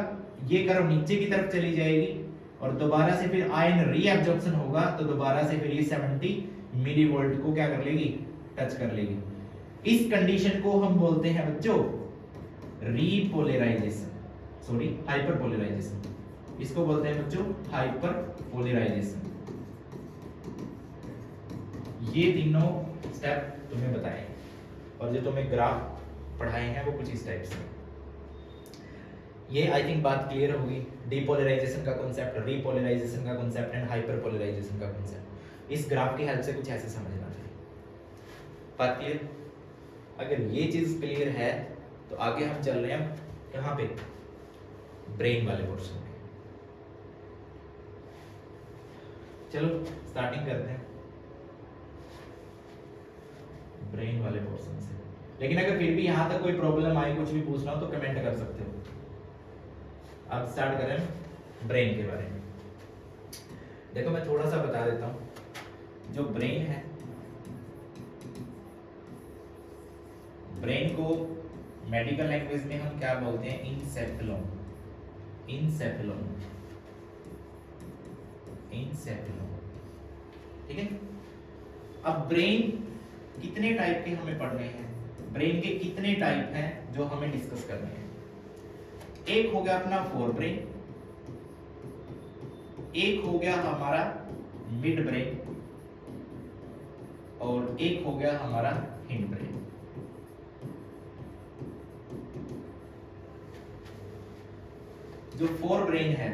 ये कर्व नीचे की तरफ चली जाएगी और दोबारा से फिर आयन रीअब्जॉर्प्शन होगा, तो दोबारा से फिर ये 70 मिलीवोल्ट को क्या कर लेगी, टच कर लेगी। इस कंडीशन को हम बोलते हैं बच्चों रीपोलराइजेशन, सॉरी हाइपरपोलराइजेशन। इसको बोलते हैं बच्चों हाइपरपोलराइजेशन। ये तीनों स्टेप तुम्हें बताए और जो तुम्हें ग्राफ पढ़ाए हैं वो कुछ इस टाइप से। ये आई थिंक बात क्लियर होगी, डीपोलराइजेशन का कांसेप्ट, रीपोलराइजेशन का कांसेप्ट एंड हाइपरपोलराइजेशन का कांसेप्ट। इस ग्राफ की हेल्प से कुछ ऐसे समझना चाहिए। बात क्लियर? अगर ये चीज क्लियर है तो आगे हम चल रहे हैं कहां पे, ब्रेन वाले पोर्शन में। चलो स्टार्टिंग करते हैं ब्रेन वाले पोर्शन से। लेकिन अगर फिर भी यहां तक कोई प्रॉब्लम आए, कुछ भी पूछना हो तो कमेंट कर सकते हो। अब स्टार्ट करें ब्रेन के बारे में। देखो मैं थोड़ा सा बता देता हूं। जो ब्रेन है, ब्रेन को मेडिकल लैंग्वेज में हम क्या बोलते हैं, इंसेफेलोन। इंसेफेलोन, इंसेफेलोन। ठीक है। अब ब्रेन कितने टाइप के हमें पढ़ने हैं, ब्रेन के कितने टाइप हैं जो हमें डिस्कस करने हैं। एक हो गया अपना फोर ब्रेन, एक हो गया हमारा मिड ब्रेन, और एक हो गया हमारा हिंड ब्रेन। जो फोर ब्रेन है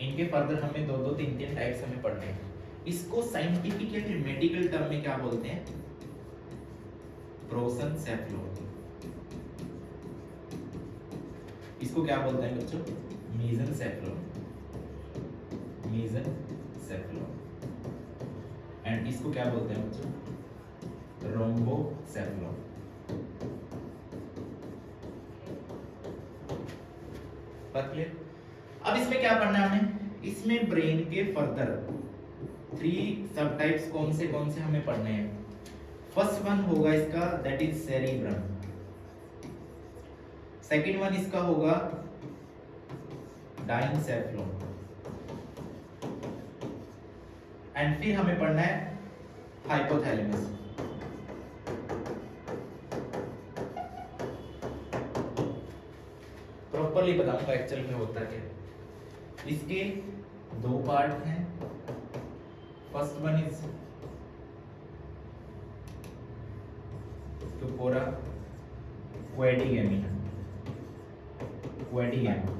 इनके फर्दर हमें दो दो तीन तीन टाइप्स हमें पढ़ने हैं। इसको साइंटिफिक या फिर मेडिकल टर्म में क्या बोलते हैं, प्रोसेनसेफेलोन। इसको क्या बोलते हैं बच्चों, मेसेनसेफेलोन, मेसेनसेफेलोन। एंड इसको क्या बोलते हैं बच्चों, रोम्बोसेफेलोन। बात क्लियर? अब इसमें क्या पढ़ना है हमें, इसमें ब्रेन के फर्दर 3 सब टाइप्स कौन से हमें पढ़ने हैं। फर्स्ट वन होगा इसका, that is cerebrum. Second one इसका होगा डाइनसेफेलोन, एंड फिर हमें पढ़ना है हाइपोथैलेमस। प्रॉपर्ली बताऊंगा एक्चुअल में होता क्या। इसके 2 पार्ट हैं। First one is corpora quadrigemina. Quadrigemina,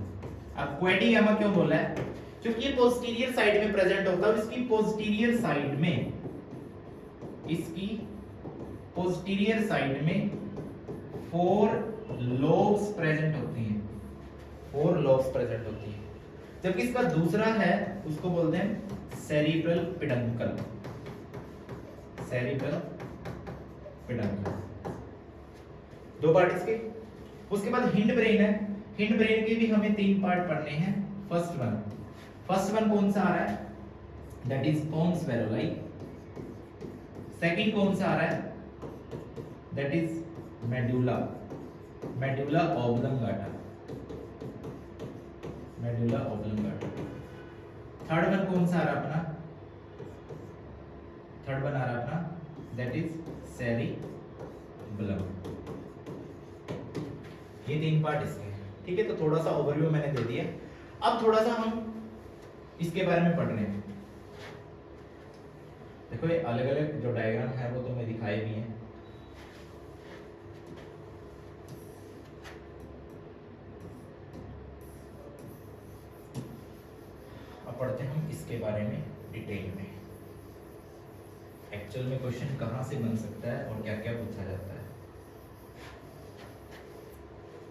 अब क्वेडिगैमा क्यों बोला है, क्योंकि ये पोस्टीरियर साइड में प्रेजेंट होता है। इसकी पोस्टीरियर साइड में इसकी पोस्टीरियर साइड में 4 लोब्स प्रेजेंट होती हैं, 4 लोब्स प्रेजेंट होती हैं। जबकि इसका दूसरा है उसको बोलते हैं cerebral peduncle, cerebral peduncle, 2 part इसके। उसके बाद हिंड ब्रेन है, हिंड ब्रेन के भी हमें 3 पार्ट पढ़ने हैं। फर्स्ट वन कौन सा आ रहा है, that is pons varolii. Second कौन सा आ रहा है, that is medulla, medulla oblongata, medulla oblongata. Third one कौन सा आ रहा अपना, थर्ड वन आ रहा अपना दैट इज सेरिबेलम। ये 3 पार्ट इसके हैं, ठीक है। तो थोड़ा सा ओवरव्यू मैंने दे दिया। अब थोड़ा सा हम इसके बारे में पढ़ रहे हैं। देखो ये अलग अलग जो डायग्राम है वो तो मैं दिखाए भी हैं। अब पढ़ते हैं हम इसके बारे में डिटेल में, एक्चुअल में क्वेश्चन कहाँ से बन सकता है और क्या क्या पूछा जाता है।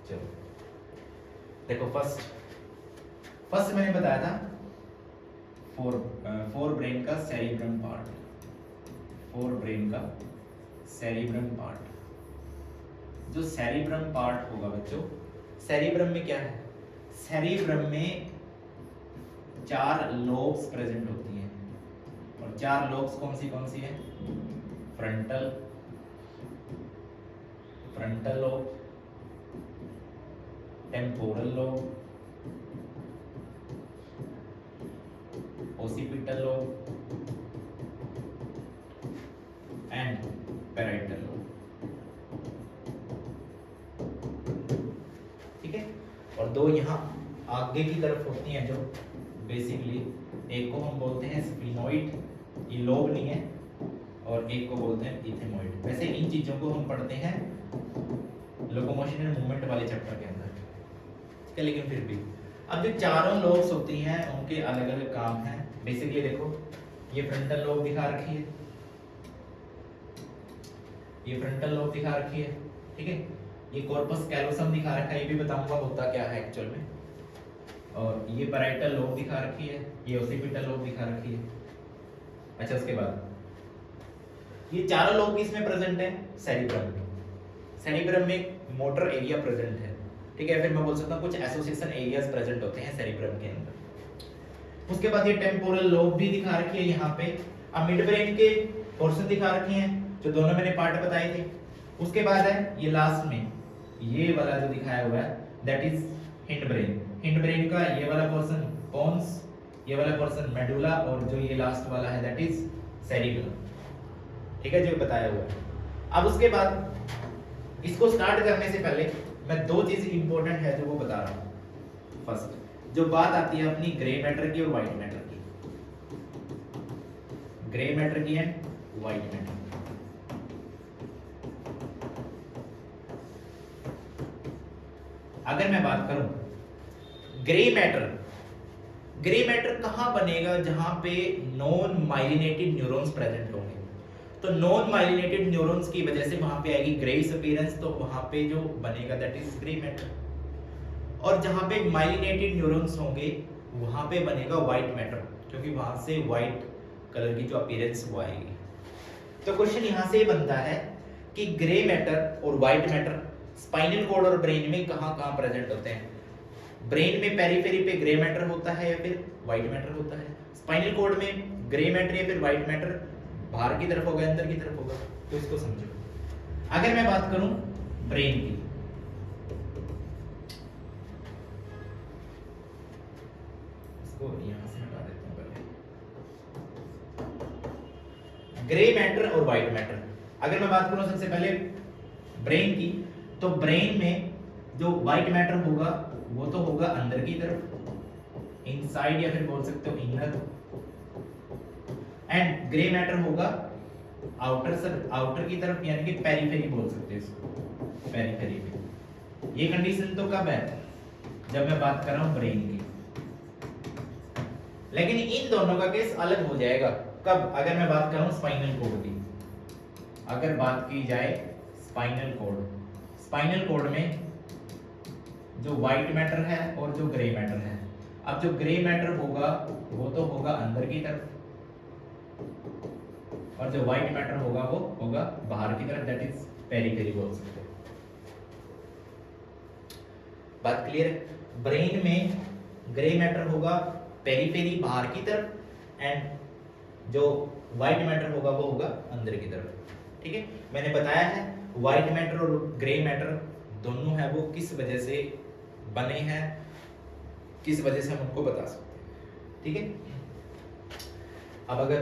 चलो देखो, फर्स्ट मैंने बताया था फोर ब्रेन का सेरिब्रम पार्ट, 4 ब्रेन का सेरिब्रम पार्ट। जो सेरिब्रम पार्ट होगा बच्चों, सेरिब्रम में क्या है, सेरिब्रम में 4 लोब्स प्रेजेंट होती हैं। और 4 लोब्स कौन सी है, frontal lobe, temporal lobe, occipital lobe and parietal lobe, ठीक है। और 2 यहाँ आगे की तरफ होती हैं जो बेसिकली, एक को हम बोलते हैं स्फिनोइड, ये लोब नहीं है, और एक को बोलते हैं इथेमोइड। वैसे इन चीजों को हम पढ़ते हैं लोकोमोशन एंड मूवमेंट वाले चैप्टर के अंदर, ठीक है। लेकिन फिर भी अब जो चारों लोब्स होती हैं उनके अलग अलग काम हैं। बेसिकली देखो, ये फ्रंटल लोब दिखा रखी है, ये फ्रंटल लोब दिखा रखी है, ठीक है। ये कॉर्पस कैलोसम दिखा रखा है, ये भी बताऊंगा होता क्या है एक्चुअल में। और ये पैराइटल लोब दिखा रखी है, ये ओसिपिटल लोब दिखा रखी है। अच्छा, उसके बाद ये चारों लोब किसमें प्रेजेंट है, सेरिब्रम में। सेरिब्रम में मोटर एरिया प्रेजेंट है, ठीक है। फिर मैं बोल सकता हूँ कुछ एसोसिएशन एरियाज प्रेजेंट होते हैं सेरिब्रम के अंदर। उसके बाद ये टेम्पोरल लोब भी दिखा रखी है यहाँ पे। अब मिड ब्रेन के पोर्शन दिखा रखे हैं जो दोनों मैंने पार्ट बताए थे। उसके बाद है ये लास्ट में ये वाला जो दिखाया हुआ है, that is hind brain. Hind brain का ये वाला पोर्शन पोन्स, ये वाला पोर्शन मेडुला, और जो ये लास्ट वाला है दैट इज सेरिबेलम, ठीक है, जो बताया हुआ है। अब उसके बाद इसको स्टार्ट करने से पहले मैं 2 चीज इंपॉर्टेंट है जो वो बता रहा हूँ। फर्स्ट जो बात आती है अपनी ग्रे मैटर की और व्हाइट मैटर की, ग्रे मैटर की एंड व्हाइट मैटर। अगर मैं बात करूं ग्रे मैटर कहां बनेगा, जहां पे नॉन माइलिनेटेड न्यूरॉन्स प्रेजेंट होंगे। तो नॉन माइलिनेटेड न्यूरॉन्स की वजह से वहां पे आएगी ग्रेइश अपीयरेंस, तो वहां पे जो बनेगा दैट इज ग्रे मैटर। और जहां पे माइलिनेटेड न्यूरॉन्स होंगे वहां पे बनेगा व्हाइट मैटर, क्योंकि वहां से व्हाइट कलर की जो अपीयरेंस वो आएगी। तो क्वेश्चन यहां से बनता है कि ग्रे मैटर और व्हाइट मैटर स्पाइनल कॉर्ड और ब्रेन में कहां प्रेजेंट होते हैं। ब्रेन में पेरिफेरी पे ग्रे मैटर होता है या फिर व्हाइट मैटर होता है। स्पाइनल कॉर्ड में ग्रे मैटर या फिर व्हाइट मैटर बाहर की तरफ होगा, अंदर की तरफ होगा। तो इसको समझो। अगर मैं बात करूं ब्रेन की, इसको यहां से हटा देता हूं पहले। ग्रे मैटर और व्हाइट मैटर, अगर मैं बात करूं सबसे पहले ब्रेन की, तो ब्रेन में जो व्हाइट मैटर होगा वो तो होगा अंदर की तरफ, इनसाइड, या फिर बोल सकते हो इनर। एंड ग्रे मैटर होगा आउटर की तरफ, यानी कि पेरिफेरी बोल सकते हैं इसको, पेरिफेरी में। ये कंडीशन तो कब है, जब मैं बात कर रहा हूं ब्रेन की। लेकिन इन दोनों का केस अलग हो जाएगा कब, अगर मैं बात कर रहा हूं स्पाइनल कॉर्ड की। अगर बात की जाए स्पाइनल कॉर्ड, स्पाइनल कॉर्ड में जो व्हाइट मैटर है और जो ग्रे मैटर है, अब जो ग्रे मैटर होगा वो तो होगा अंदर की तरफ, और जो व्हाइट मैटर होगा वो होगा बाहर की तरफ, दैट इज पेरिफेरी बोल सकते हैं। बात क्लियर है? ब्रेन में ग्रे मैटर होगा पेरिफेरी बाहर की तरफ, एंड जो व्हाइट मैटर होगा वो होगा अंदर की तरफ। ठीक है, मैंने बताया है व्हाइट मैटर और ग्रे मैटर दोनों है वो किस वजह से बने हैं, किस वजह से हम उनको बता सकते हैं। ठीक है, अब अगर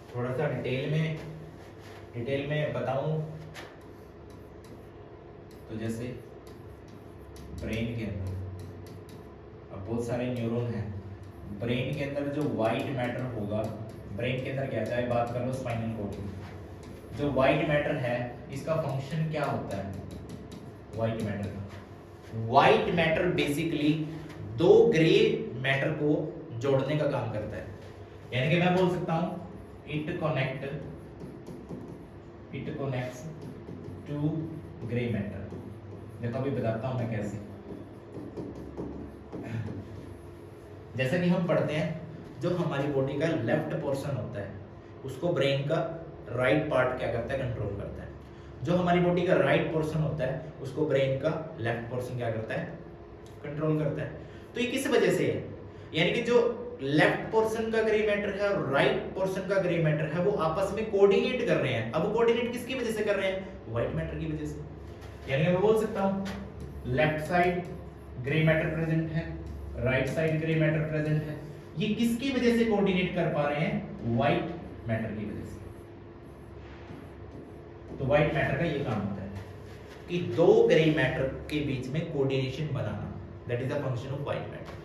थोड़ा सा डिटेल में बताऊं तो जैसे ब्रेन के अंदर अब बहुत सारे न्यूरॉन हैं, ब्रेन के अंदर जो व्हाइट मैटर होगा, ब्रेन के अंदर क्या, चाहे बात कर लो स्पाइनल कॉर्ड की, जो व्हाइट मैटर है इसका फंक्शन क्या होता है? व्हाइट मैटर का, व्हाइट मैटर बेसिकली दो ग्रे मैटर को जोड़ने का काम करता है, यानी कि मैं बोल सकता हूं it connects to grey matter. देखो अभी बताता हूं मैं कैसे। जैसा कि हम पढ़ते हैं, जो हमारी बॉडी का लेफ्ट पोर्शन होता है उसको ब्रेन का राइट पार्ट क्या करता है? कंट्रोल करता है। जो हमारी बॉडी का राइट पोर्शन होता है उसको ब्रेन का लेफ्ट पोर्शन क्या करता है? कंट्रोल करता है। तो ये किस वजह से है? यानी कि जो लेफ्ट पोर्शन का ग्रे मैटर है और राइट पोर्शन का ग्रे मैटर है वो आपस में कोऑर्डिनेट कर रहे हैं। अब वो कोऑर्डिनेट किसकी वजह से कर रहे हैं? व्हाइट मैटर की वजह से। यानी कि मैं बोल सकता हूं left side grey matter present है, right side grey matter present है। ये किसकी वजह से कोऑर्डिनेट कर पा रहे हैं? व्हाइट मैटर की वजह से। तो व्हाइट मैटर का ये काम होता है कि दो ग्रे मैटर के बीच में coordination banana, that is the function of white matter.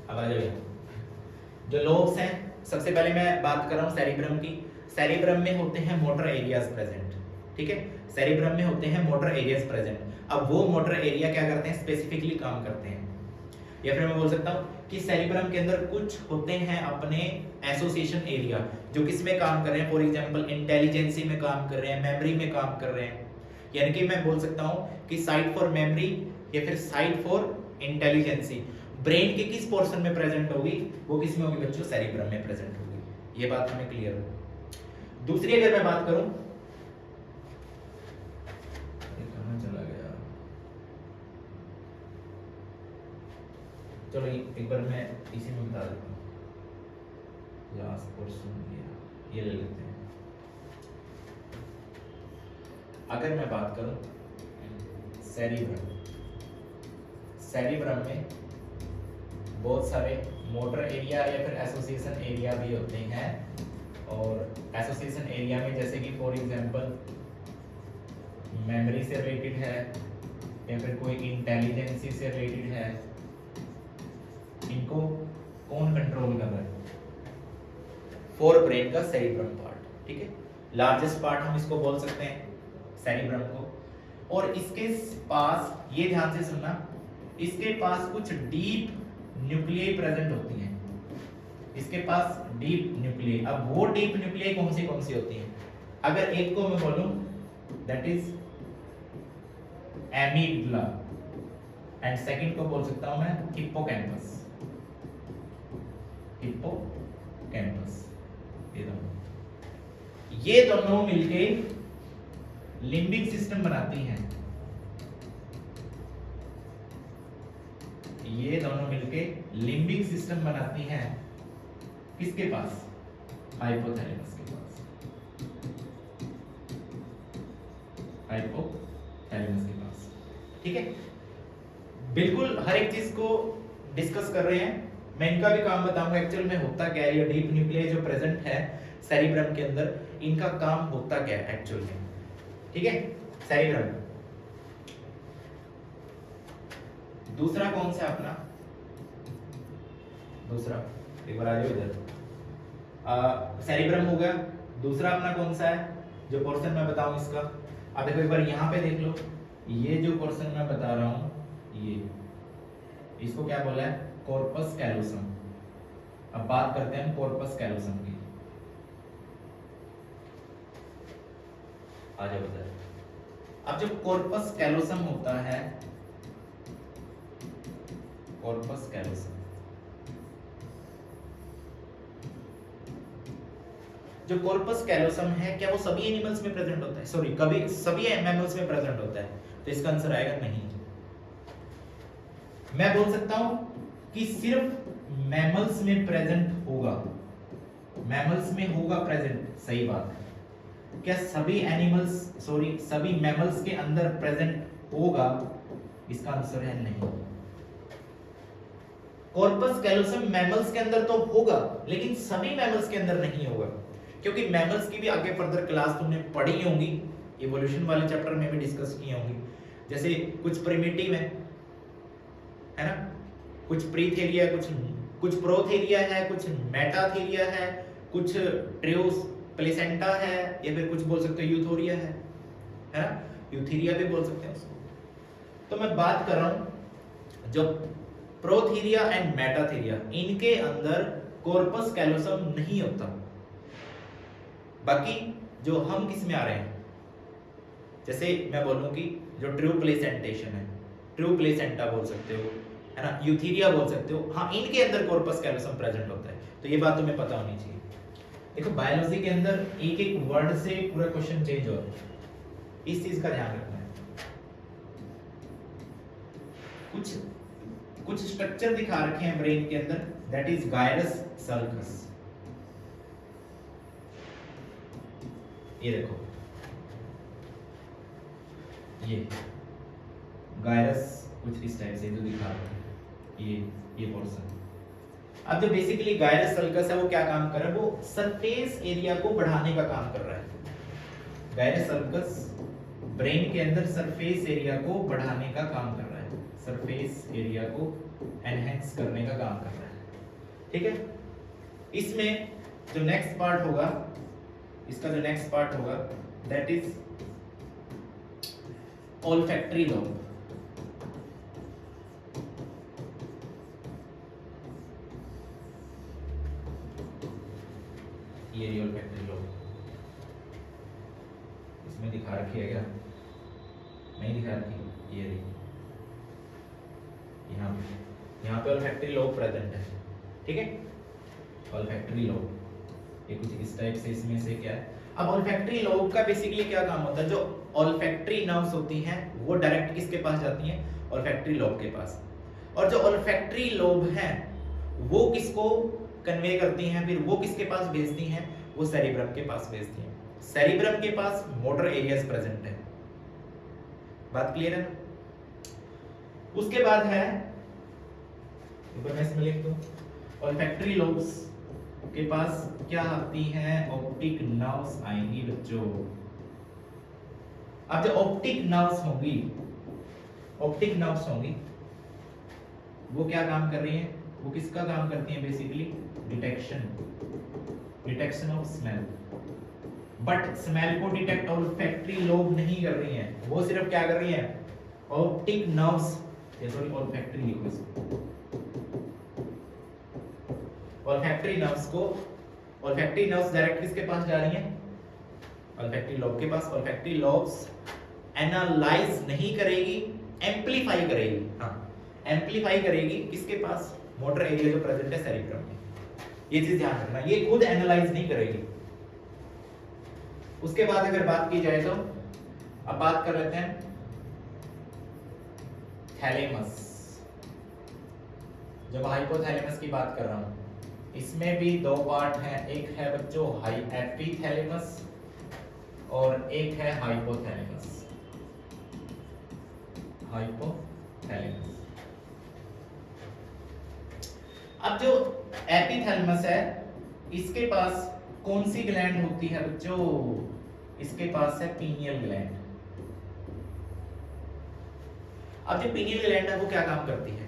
अब आ जाइए, जो लोब्स हैं, सबसे पहले मैं बात कर रहा हूं सेरिब्रम की। सेरिब्रम में होते हैं मोटर एरियाज प्रेजेंट। ठीक है, सेरिब्रम में होते हैं मोटर एरियाज प्रेजेंट। अब वो मोटर एरिया क्या करते हैं? स्पेसिफिकली काम करते हैं। या फिर मैं बोल सकता हूं कि सेरिब्रम के अंदर कुछ होते हैं अपने एसोसिएशन एरिया, जो किस में काम कर रहे हैं? फॉर एग्जांपल इंटेलिजेंसी में काम कर रहे हैं, मेमोरी में काम कर रहे हैं। यानी कि मैं बोल सकता हूं कि साइट फॉर मेमोरी या फिर साइट फॉर इंटेलिजेंसी ब्रेन के किस पोर्शन में प्रेजेंट होगी? वो किस में होगी बच्चों? सेरिब्रम में प्रेजेंट होगी। ये बात हमें क्लियर है। दूसरी अगर मैं बात करूं, कहां चला गया? चलो एक बार मैं इसी में बता देता हूं। लास्ट पोर्शन ये ले लेते हैं। अगर मैं बात करूं सेरिब्रम में बहुत सारे मोटर एरिया या फिर एसोसिएशन एरिया भी होते हैं, और एसोसिएशन एरिया में जैसे कि फॉर एग्जांपल मेमोरी से रिलेटेड है या फिर कोई इंटेलिजेंसी से रिलेटेड है, इनको कौन कंट्रोल कर रहा है? फोर ब्रेन का सेरिब्रम पार्ट। ठीक है, लार्जेस्ट पार्ट हम इसको बोल सकते हैं सेरिब्रम को। और इसके पास, ये ध्यान से सुनना, इसके पास कुछ डीप न्यूक्लियाई प्रेजेंट होती हैं। इसके पास डीप न्यूक्लियाई। अब वो डीप न्यूक्लियाई कौन सी होती हैं? अगर एक को मैं बोलूं दैट इज एमीग्डला, एंड सेकंड को बोल सकता हूं मैं हिप्पोकैम्पस। ये दोनों मिलके लिम्बिक सिस्टम बनाती हैं। ये दोनों मिलके लिम्बिक सिस्टम बनाती हैं। किसके पास? हाइपोथैलेमस के पास। हाइपोथैलेमस के पास। ठीक है, बिल्कुल हर एक चीज को डिस्कस कर रहे हैं। मैं इनका भी काम बताऊंगा एक्चुअल में होता क्या है। ये डीप न्यूक्लियाई जो प्रेजेंट है सेरिब्रम के अंदर, इनका काम होता क्या है एक्चुअल में। ठीक है, सेरिब्रम। दूसरा कौन सा अपना? दूसरा एक बार आ जाओ इधर। सेरिब्रम हो गया। दूसरा अपना कौन सा है जो पोर्शन मैं बताऊं इसका? अब देखो एक बार यहाँ पे देख लो, ये जो पोर्शन मैं बता रहा हूं, ये इसको क्या बोला है? Corpus callosum. अब बात करते हैं कॉर्पस कैलोसम की। आ जाओ इधर। अब जो कॉर्पस कैलोसम होता है, कॉर्पस कैलोसम, जो कॉर्पस कैलोसम है क्या वो सभी एनिमल्स में प्रेजेंट होता है? सॉरी, कभी सभी मैमल्स में प्रेजेंट होता है? तो इसका आंसर आएगा नहीं। मैं बोल सकता हूं कि सिर्फ मैमल्स में प्रेजेंट होगा, मैमल्स में होगा प्रेजेंट, सही बात है। क्या सभी एनिमल्स, सॉरी सभी मैमल्स के अंदर प्रेजेंट होगा? इसका आंसर है नहीं। कॉर्पस कैलोसम मैमल्स के अंदर तो होगा, लेकिन सभी मैमल्स के अंदर नहीं होगा, क्योंकि मैमल्स की भी आगे फर्दर क्लास तुमने पढ़ी होंगी, इवोल्यूशन वाले चैप्टर में भी डिस्कस की होंगी। जैसे कुछ प्रिमिटिव है ना, कुछ प्रीथेरिया, कुछ प्रोथेरिया है, कुछ मेटाथेरिया है, कुछ ट्रियोस प्लेसेंटा है, या फिर कुछ बोल सकते हो यूथोरिया है ना, यूथीरिया भी बोल सकते हैं उसको। तो मैं बात कर रहा हूं जो प्रोथेरिया एंड मेटाथेरिया, इनके अंदर कॉर्पस कैलोसम नहीं होता। बाकी जो हम किस में आ रहे हैं, जैसे मैं बोलूं कि जो ट्रू प्लेसेंटेशन है, ट्रू प्लेसेंटा बोल सकते हो, है ना, यूथीरिया बोल सकते हो, हाँ इनके अंदर कॉर्पस कैलोसम प्रेजेंट होता है। तो ये बात तुम्हें पता होनी चाहिए। देखो बायोलॉजी के अंदर एक एक वर्ड से पूरा क्वेश्चन चेंज हो रहा है, इस चीज का ध्यान रखना है। कुछ स्ट्रक्चर दिखा रखे हैं ब्रेन के अंदर, दैट इज गायरस सल्कस। ये देखो, ये गायरस कुछ इस टाइप से जो दिखा रहा है, ये पोर्शन। अब जो बेसिकली गायरस सल्कस है वो क्या काम कर रहा है? वो सरफेस एरिया को बढ़ाने का काम कर रहा है। गायरस सल्कस ब्रेन के अंदर सरफेस एरिया को बढ़ाने का काम कर रहा है, सरफेस एरिया को एनहेंस करने का काम कर रहा है। ठीक है, इसमें जो नेक्स्ट पार्ट होगा, इसका जो नेक्स्ट पार्ट होगा दैट इज olfactory lobe। ये olfactory lobe इसमें दिखा रखी है क्या? नहीं दिखा रखी। ये रही, यहाँ पे olfactory lobe प्रेजेंट है। ठीक है, olfactory lobe ये कुछ इस टाइप से इसमें से क्या है। अब olfactory lobe का बेसिकली क्या काम होता है? जो olfactory nerves होती हैं वो डायरेक्ट किसके पास जाती हैं? olfactory lobe के पास। और जो olfactory lobe है वो किसको कन्वे करती हैं, फिर वो किसके पास भेजती हैं? वो सेरिब्रम के पास भेजती हैं। सेरिब्रम के पास मोटर एरियाज प्रेजेंट है। बात क्लियर है ना? उसके बाद है, ऊपर मैं इसमें लिख दूं, olfactory lobes के पास क्या आती हैं? ऑप्टिक नर्व्स आएंगी बच्चों। अब जो ऑप्टिक नर्व्स होंगी, ऑप्टिक नर्व्स होंगी वो क्या काम कर रही हैं? वो किसका काम करती हैं? Basically detection of smell. But smell को डिटेक्ट ऑल्फैक्टरी लोब नहीं कर रही हैं, वो सिर्फ क्या कर रही हैं? ऑप्टिक नर्व्स, ये सॉरी ऑल्फैक्टरी लिखो इसको, ऑल्फैक्टरी नर्व्स को, ऑल्फैक्टरी नर्व्स डायरेक्ट किसके पास जा रही हैं? ऑल्फैक्टरी लोब के पास। ऑल्फैक्टरी लोब्स एनालाइज नहीं करेगी, एम्पलीफाई करेगी। हाँ, एम्पलीफाई करेगी किसके पास? मोटर एरिया जो प्रेजेंट है सेरिब्रम में। ये चीज ध्यान रखना, ये खुद एनालाइज नहीं करेगी। उसके बाद अगर बात की जाए तो अब बात कर लेते हैं थैलेमस। जब हाइपोथैलेमस की बात कर रहा हूं, इसमें भी दो पार्ट हैं, एक है बच्चों एपिथैलेमस और एक है हाइपोथैलेमस। हाइपोथैलेमस। अब जो एपिथैलेमस है इसके पास कौन सी ग्लैंड होती है बच्चों? इसके पास है पीनियल ग्लैंड। अब जो पीनियल ग्लैंड है वो क्या काम करती है?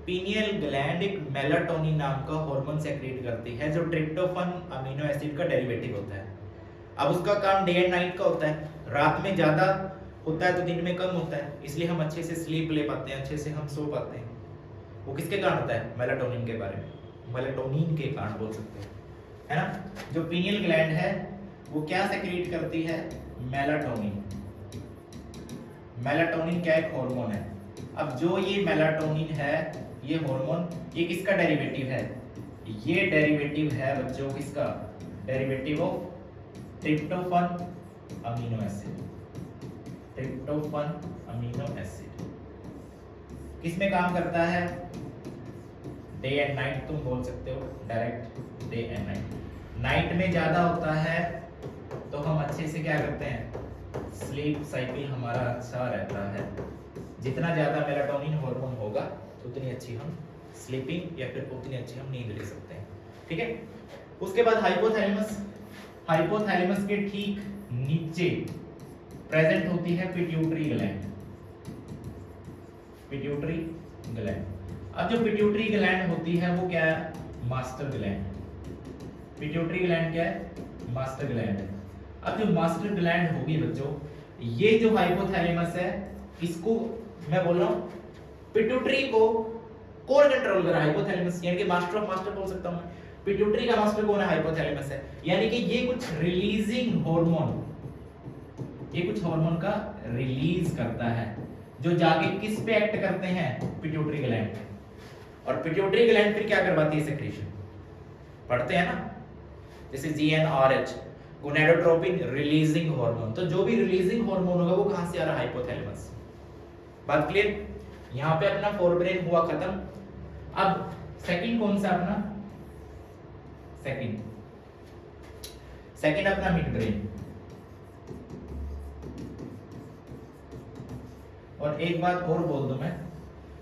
पीनियल ग्लैंड एक मेलाटोनिन नाम का हार्मोन सेक्रेट करती है जो ट्रिप्टोफन अमीनो एसिड का डेरिवेटिव होता है। अब उसका काम डे एंड नाइट का होता है, रात में ज्यादा होता है तो दिन में कम होता है, इसलिए हम अच्छे से स्लीप ले पाते हैं, अच्छे से हम सो पाते हैं। वो किसके कारण होता है? मेलाटोनिन के बारे में। मेलाटोनिन के कारण बोल सकते हैं, है ना। जो पीनियल ग्लैंड है वो क्या सेक्रेट करती है, मेलाटोनिन। मेलाटोनिन क्या एक हार्मोन है। अब जो ये मेलाटोनिन है, ये हार्मोन, ये किसका डेरिवेटिव है, ये डेरिवेटिव है बच्चों किसका, derivative of tryptophan amino acid. Tryptophan amino acid किसमें काम करता है, डे एंड नाइट तुम बोल सकते हो, direct day and night. Night में ज्यादा होता है तो हम अच्छे से क्या करते हैं, स्लीप साइकिल हमारा अच्छा रहता है। जितना ज्यादा मेलाटोनिन हार्मोन होगा उतनी अच्छी हम स्लीपिंग या फिर उतनी अच्छी हम नींद ले सकते हैं, ठीक है। उसके बाद हाइपोथैलेमस। हाइपोथैलेमस के ठीक नीचे प्रेजेंट होती है पिट्यूटरी ग्लैंड। पिट्यूटरी ग्लैंड, अब जो पिट्यूटरी ग्लैंड होती है वो क्या है, मास्टर ग्लैंड। पिट्यूटरी ग्लैंड क्या है, मास्टर ग्लैंड है। अब जो मास्टर ग्लैंड होगी बच्चों, ये जो हाइपोथैलेमस है इसको मैं बोल रहा हूं पिट्यूटरी को कौन कंट्रोल कर रहा है, हाइपोथैलेमस, यानी कि मास्टर ऑफ मास्टर बोल सकता हूं मैं। पिट्यूटरी का मास्टर कौन है, हाइपोथैलेमस है। यानी कि ये कुछ रिलीजिंग हार्मोन, ये कुछ हार्मोन का रिलीज करता है जो जाके किस पे एक्ट करते हैं, पिट्यूटरी ग्लैंड पे। और पिट्यूटरी ग्लैंड फिर क्या करवाती है, सेक्रेशन। पढ़ते हैं ना, जैसे GnRH गोनाडोट्रोपिन रिलीजिंग हार्मोन। तो जो भी रिलीजिंग हार्मोन होगा वो कहां से आ रहा है, हाइपोथैलेमस। बात क्लियर। यहां पे अपना फोरब्रेन हुआ खत्म। अब सेकंड कौन सा अपना, सेकंड अपना मिड ब्रेन। और एक बात और बोल दूं मैं,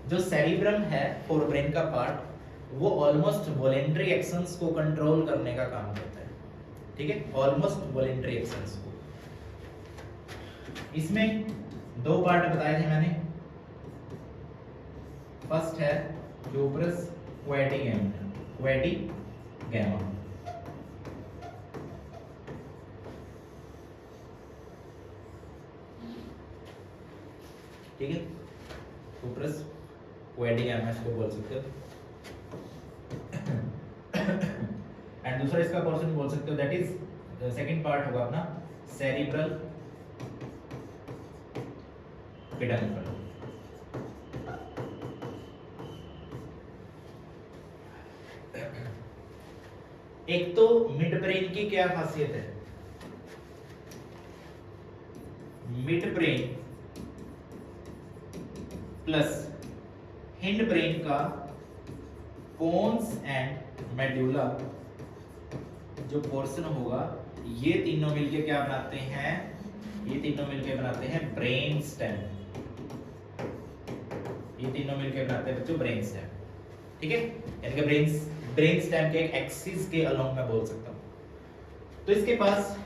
जो सेरिब्रम है फोरब्रेन का पार्ट, वो ऑलमोस्ट वॉलेंटरी एक्शंस को कंट्रोल करने का काम करता है, ठीक है, ऑलमोस्ट वॉलेंटरी एक्शंस को। इसमें दो पार्ट बताए थे मैंने। फर्स्ट है ह्यूबरस क्वेडिगैमा, ठीक है, ह्यूबरस क्वेडिगैमा इसको बोल सकते हो। एंड दूसरा इसका पोर्शन बोल सकते हो, दैट इज सेकंड पार्ट होगा अपना सेरिब्रल पेडंकल। एक तो मिड ब्रेन की क्या खासियत है, mid brain plus hind brain का पोन्स एंड मेडुला जो पोर्शन होगा, ये तीनों मिलके क्या बनाते हैं, ये तीनों मिलके बनाते हैं ब्रेन स्टेम। ये तीनों मिलके बनाते हैं बच्चों ब्रेन स्टेम, ठीक है। यानी कि ब्रेन स्टेम के एक एक्सिस के अलोंग मैं बोल सकता हूं। तो इसके पास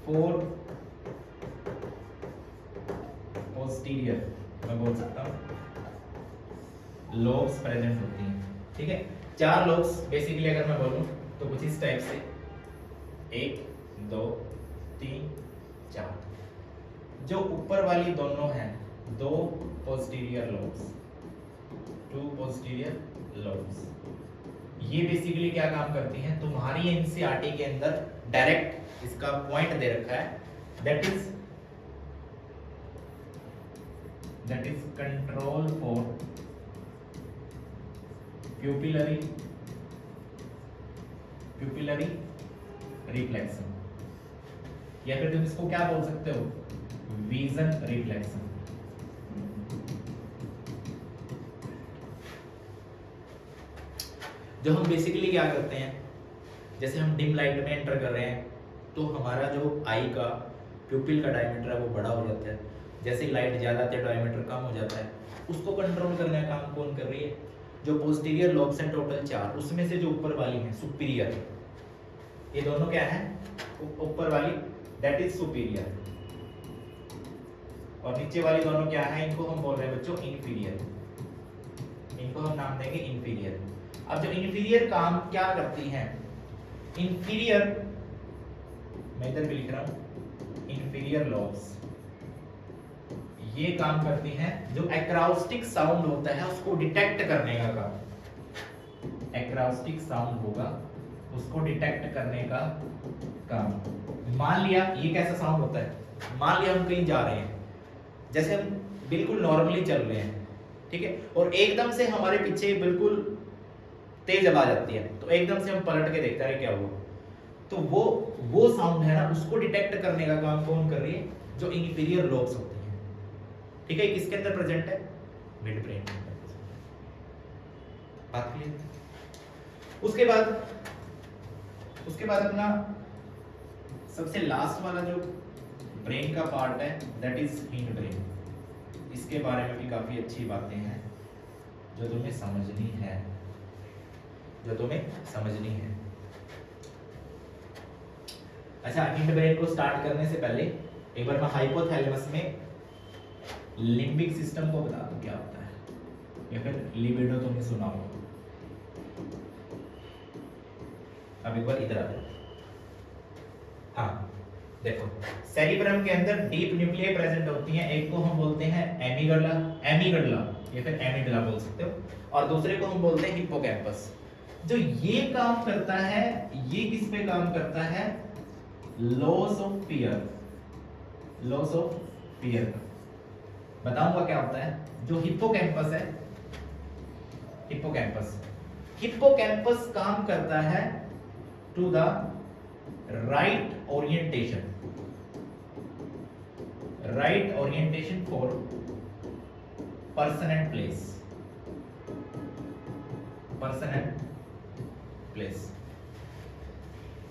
4 पोस्टीरियर मैं बोल सकता हूं लोब्स प्रेजेंट होती हैं, ठीक है। 4 लोब्स बेसिकली अगर मैं बोलूं तो कुछ इस टाइप से 1 2 3 4। जो ऊपर वाली दोनों हैं 2 पोस्टीरियर लोब्स, 2 पोस्टीरियर लोब्स, ये बेसिकली क्या काम करती हैं, तुम्हारी एनसीईआरटी के अंदर डायरेक्ट इसका पॉइंट दे रखा है, that is control for pupillary reflection, या फिर तुम इसको क्या बोल सकते हो, विजन रिफ्लेक्शन। जो हम बेसिकली क्या करते हैं, जैसे हम डिम लाइट में एंटर कर रहे हैं तो हमारा जो आई का प्यूपिल का डायमीटर है वो बड़ा हो जाता है, जैसे लाइट ज्यादा आती है डायमीटर कम हो जाता है। उसको कंट्रोल करने का काम कौन कर रही है, जो पोस्टीरियर लोब्स हैं टोटल 4, उसमें से जो ऊपर वाली है सुपीरियर, ये दोनों क्या है, ऊपर वाली दैट इज सुपीरियर, और नीचे वाली दोनों क्या है, इनको हम बोल रहे हैं बच्चों इंफीरियर, इनको हम नाम देंगे इंफीरियर। अब जो इंफीरियर काम क्या करती हैं, इंफीरियर मैं इधर भी लिख रहा हूं, इंफीरियर लोब्स ये काम करती हैं जो एक्राउस्टिक साउंड होता है उसको डिटेक्ट करने का काम, एक्राउस्टिक साउंड होगा उसको डिटेक्ट करने का काम। मान लिया ये कैसा साउंड होता है, मान लिया हम कहीं जा रहे हैं, जैसे हम बिल्कुल नॉर्मली चल रहे हैं, ठीक है, और एकदम से हमारे पीछे बिल्कुल तेज आवाज आती है, तो एकदम से हम पलट के देखते हैं क्या हुआ, तो वो साउंड है ना, उसको डिटेक्ट करने का काम कौन कर रही है, जो इंफीरियर लोब्स होती हैं, ठीक है। किसके अंदर प्रेजेंट है, मिड ब्रेन के अंदर। बात क्लियर। उसके बाद अपना सबसे लास्ट वाला जो ब्रेन का पार्ट है दैट इज हिंड ब्रेन। इसके बारे में भी काफी अच्छी बातें हैं जो तुम्हें समझनी है, अच्छा, हिंड ब्रेन को स्टार्ट करने से पहले एक बार मैं हाइपोथैलेमस में लिम्बिक सिस्टम को बता दूं क्या होता है, या फिर लिबिडो तुमने सुना होगा। अब एक बार इधर आ जाओ। हाँ देखो, सेरिब्रम के अंदर डीप न्यूक्लियाई प्रेजेंट होती हैं। एक को हम बोलते हैं एमीगडला या फिर एमिगडला बोल सकते हो, और दूसरे को हम बोलते हैं हिप्पोकैम्पस। जो ये काम करता है, ये किस पे काम करता है, लॉस ऑफ फियर का। बताऊंगा क्या होता है। जो हिप्पोकैम्पस है, हिप्पोकैम्पस काम करता है to the right orientation for person and place,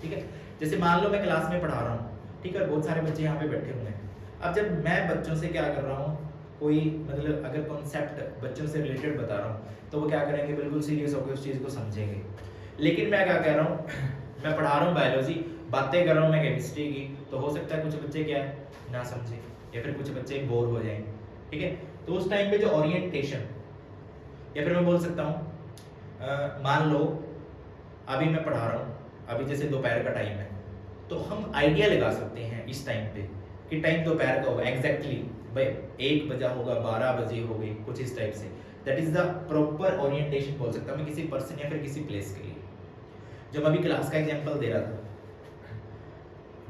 ठीक है। जैसे मान लो मैं क्लास में पढ़ा रहा हूँ, ठीक है, बहुत सारे बच्चे यहाँ पे बैठे हुए हैं। अब जब मैं बच्चों से क्या कर रहा हूँ, कोई मतलब अगर कॉन्सेप्ट बच्चों से रिलेटेड बता रहा हूँ, तो वो क्या करेंगे, बिल्कुल सीरियस होकर उस चीज़ को समझेंगे। लेकिन मैं क्या कह रहा हूँ, मैं पढ़ा रहा हूँ बायोलॉजी, बातें कर रहा हूँ मैं केमिस्ट्री की, तो हो सकता है कुछ बच्चे क्या है ना समझे, या फिर कुछ बच्चे बोर हो जाएं, ठीक है। तो उस टाइम पे जो ओरिएंटेशन, या फिर मैं बोल सकता हूँ मान लो अभी मैं पढ़ा रहा हूँ, अभी जैसे दोपहर का टाइम है, तो हम आइडिया लगा सकते हैं इस टाइम पे कि टाइम दोपहर का होगा एग्जैक्टली, भाई 1 बजा होगा, 12 बजे हो गई, कुछ इस टाइप से। That is the proper orientation बोल सकता हूँ मैं किसी पर्सन या फिर किसी प्लेस के लिए। जब अभी क्लास का एग्जांपल दे रहा था,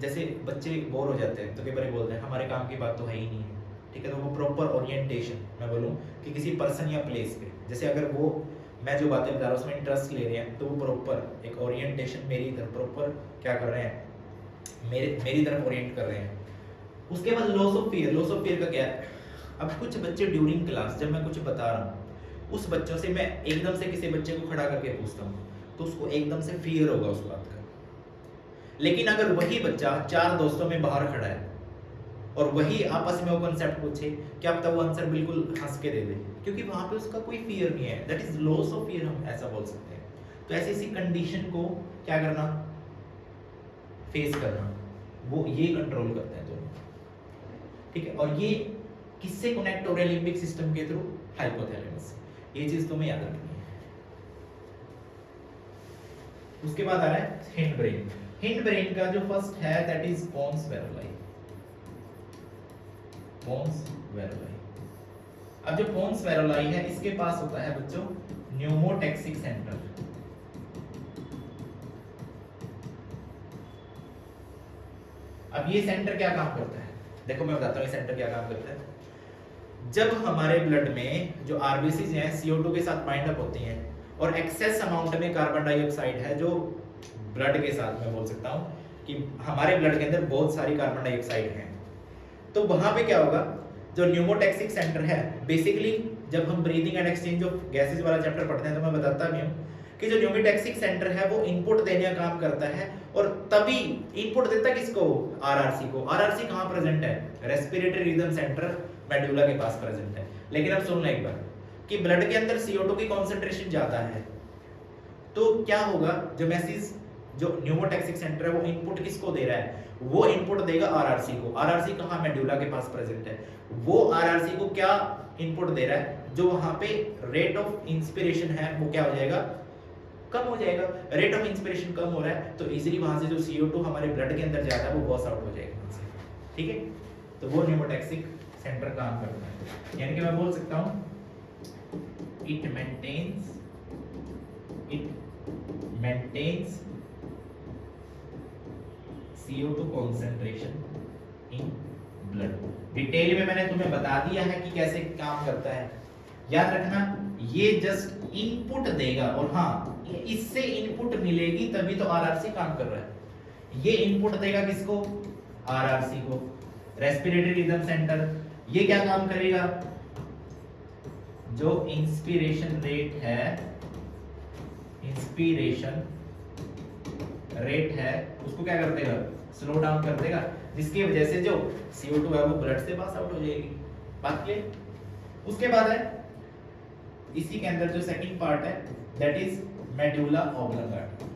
जैसे बच्चे बोर हो जाते हैं तो कई बार बोलते हैं हमारे काम की बात तो है ही नहीं है, ठीक है। तो वो प्रॉपर ओरिएंटेशन मैं बोलूँ कि किसी पर्सन या प्लेस पे, जैसे अगर वो मैं जो बातें बता रहा हूँ उसमें इंटरेस्ट ले रहे हैं, तो वो प्रॉपर एक ओरिएंटेशन मेरी तरफ प्रॉपर क्या कर रहे हैं, मेरी तरफ ओरिएंट कर रहे हैं। उसके बाद लॉस ऑफ फियर का क्या है। अब कुछ बच्चे ड्यूरिंग क्लास जब मैं कुछ बता रहा हूँ, उस बच्चों से मैं एकदम से किसी बच्चे को खड़ा करके पूछता हूँ, तो उसको एकदम से फियर होगा उस बात का। लेकिन अगर वही बच्चा 4 दोस्तों में बाहर खड़ा है और वही आपस में वो कॉन्सेप्ट पूछे, क्या पता वो आंसर बिल्कुल हंस के दे दे, क्योंकि वहां पे उसका कोई फियर नहीं है। That is loss of fear, हम ऐसा बोल सकते हैं। तो ऐसी कंडीशन को क्या करना, फेस करना, वो ये कंट्रोल करते हैं दोनों, ठीक है। और ये किससे कनेक्ट हो रहे हैं, लिम्बिक सिस्टम के थ्रू, हाइपोथैलेमस। ये चीज तुम्हें याद रखनी है। उसके बाद आ रहा है हिंड ब्रेन। हिंड ब्रेन का जो फर्स्ट है दैट इज पोन्स वेरोलाई। अब जो पोन्स वेरोलाई है, इसके पास होता है बच्चों न्यूमोटैक्सिक सेंटर। अब ये सेंटर क्या काम करता है, देखो मैं बताता हूँ ये सेंटर क्या काम करता है। जब हमारे ब्लड में जो आरबीसीज हैं CO2 के साथ बाइंड अप होती हैं, और एक्सेस अमाउंट में कार्बन डाइऑक्साइड है जो ब्लड के साथ, मैं बोल सकता हूँ कि हमारे ब्लड के अंदर बहुत सारी कार्बन डाइऑक्साइड है, तो वहां पे क्या होगा, जो न्यूमोटैक्सिक सेंटर है, बेसिकली जब हम breathing and exchange of gases वाला चैप्टर पढ़ते हैं तो मैं बताता भी हूँ कि जो न्यूमोटैक्सिक सेंटर है वो इनपुट देने का काम करता है, और तभी इनपुट देता किसको, आरआरसी को। आरआरसी कहाँ प्रेजेंट है, रेस्पिरेटरी रिदम सेंटर मेडुला के पास प्रेजेंट है। लेकिन अब सुन लो एक बार कि ब्लड के अंदर CO2 की कॉन्सेंट्रेशन ज्यादा है, तो क्या होगा, जो मैसेज जो न्यूमोटैक्सिक सेंटर है वो इनपुट किसको दे रहा है, वो इनपुट देगा आरआरसी को। आरआरसी कहाँ, मेडुला के पास प्रेजेंट है। वो आरआरसी को क्या इनपुट दे रहा है, जो वहां पे रेट ऑफ इंस्पिरेशन है वो क्या हो जाएगा, कम हो जाएगा। रेट ऑफ इंस्पिरेशन कम हो रहा है तो इजीली वहां से जो CO2 हमारे ब्लड के अंदर जाता है वो वॉश आउट हो जाएगा, ठीक है। तो वो न्यूमोटैक्सिक सेंटर काम करता है, यानी कि मैं बोल सकता हूं it maintains CO2 concentration in blood. Detail में मैंने तुम्हें बता दिया है कि कैसे काम करता है। याद रखना, ये जस्ट इनपुट देगा, और हाँ इससे इनपुट मिलेगी तभी तो आरआरसी काम कर रहा है। ये इनपुट देगा किसको? आरआरसी को, रेस्पिरेटरी रिदम सेंटर। ये क्या काम करेगा? जो इंस्पिरेशन रेट है, इंस्पिरेशन रेट है उसको क्या कर देगा? स्लो डाउन कर देगा, जिसकी वजह से जो CO2 है वो ब्लड से पास आउट हो जाएगी। बात क्लियर? उसके बाद है इसी के अंदर जो सेकंड पार्ट है, दैट इज मेडुला ऑब्लंगाटा।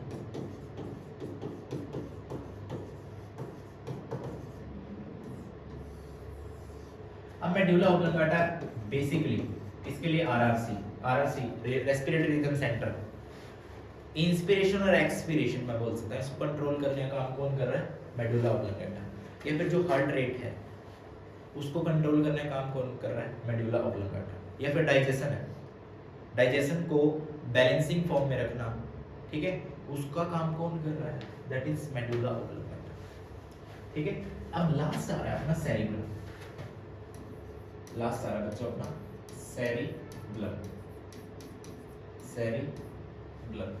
अब मेडुला ऑब्लंगाटा बेसिकली इसके लिए RRC respiratory rhythm centre, inspiration और एक्सपिरेशन मैं बोल सकता हूं, इसको कंट्रोल करने का काम कौन कर रहा है? Medulla oblongata. या फिर जो हार्ट रेट है उसको कंट्रोल करने का काम कौन कर रहा है? Medulla oblongata. या फिर डाइजेशन है, डाइजेशन को बैलेंसिंग फॉर्म में रखना, ठीक है, उसका काम कौन कर रहा है? That is medulla oblongata. ठीक है, अब लास्ट आ रहा है अपना सेरिब्रम। लास्ट आ रहा है बच्चों अपना सेरिब्रम। सेरिब्रम।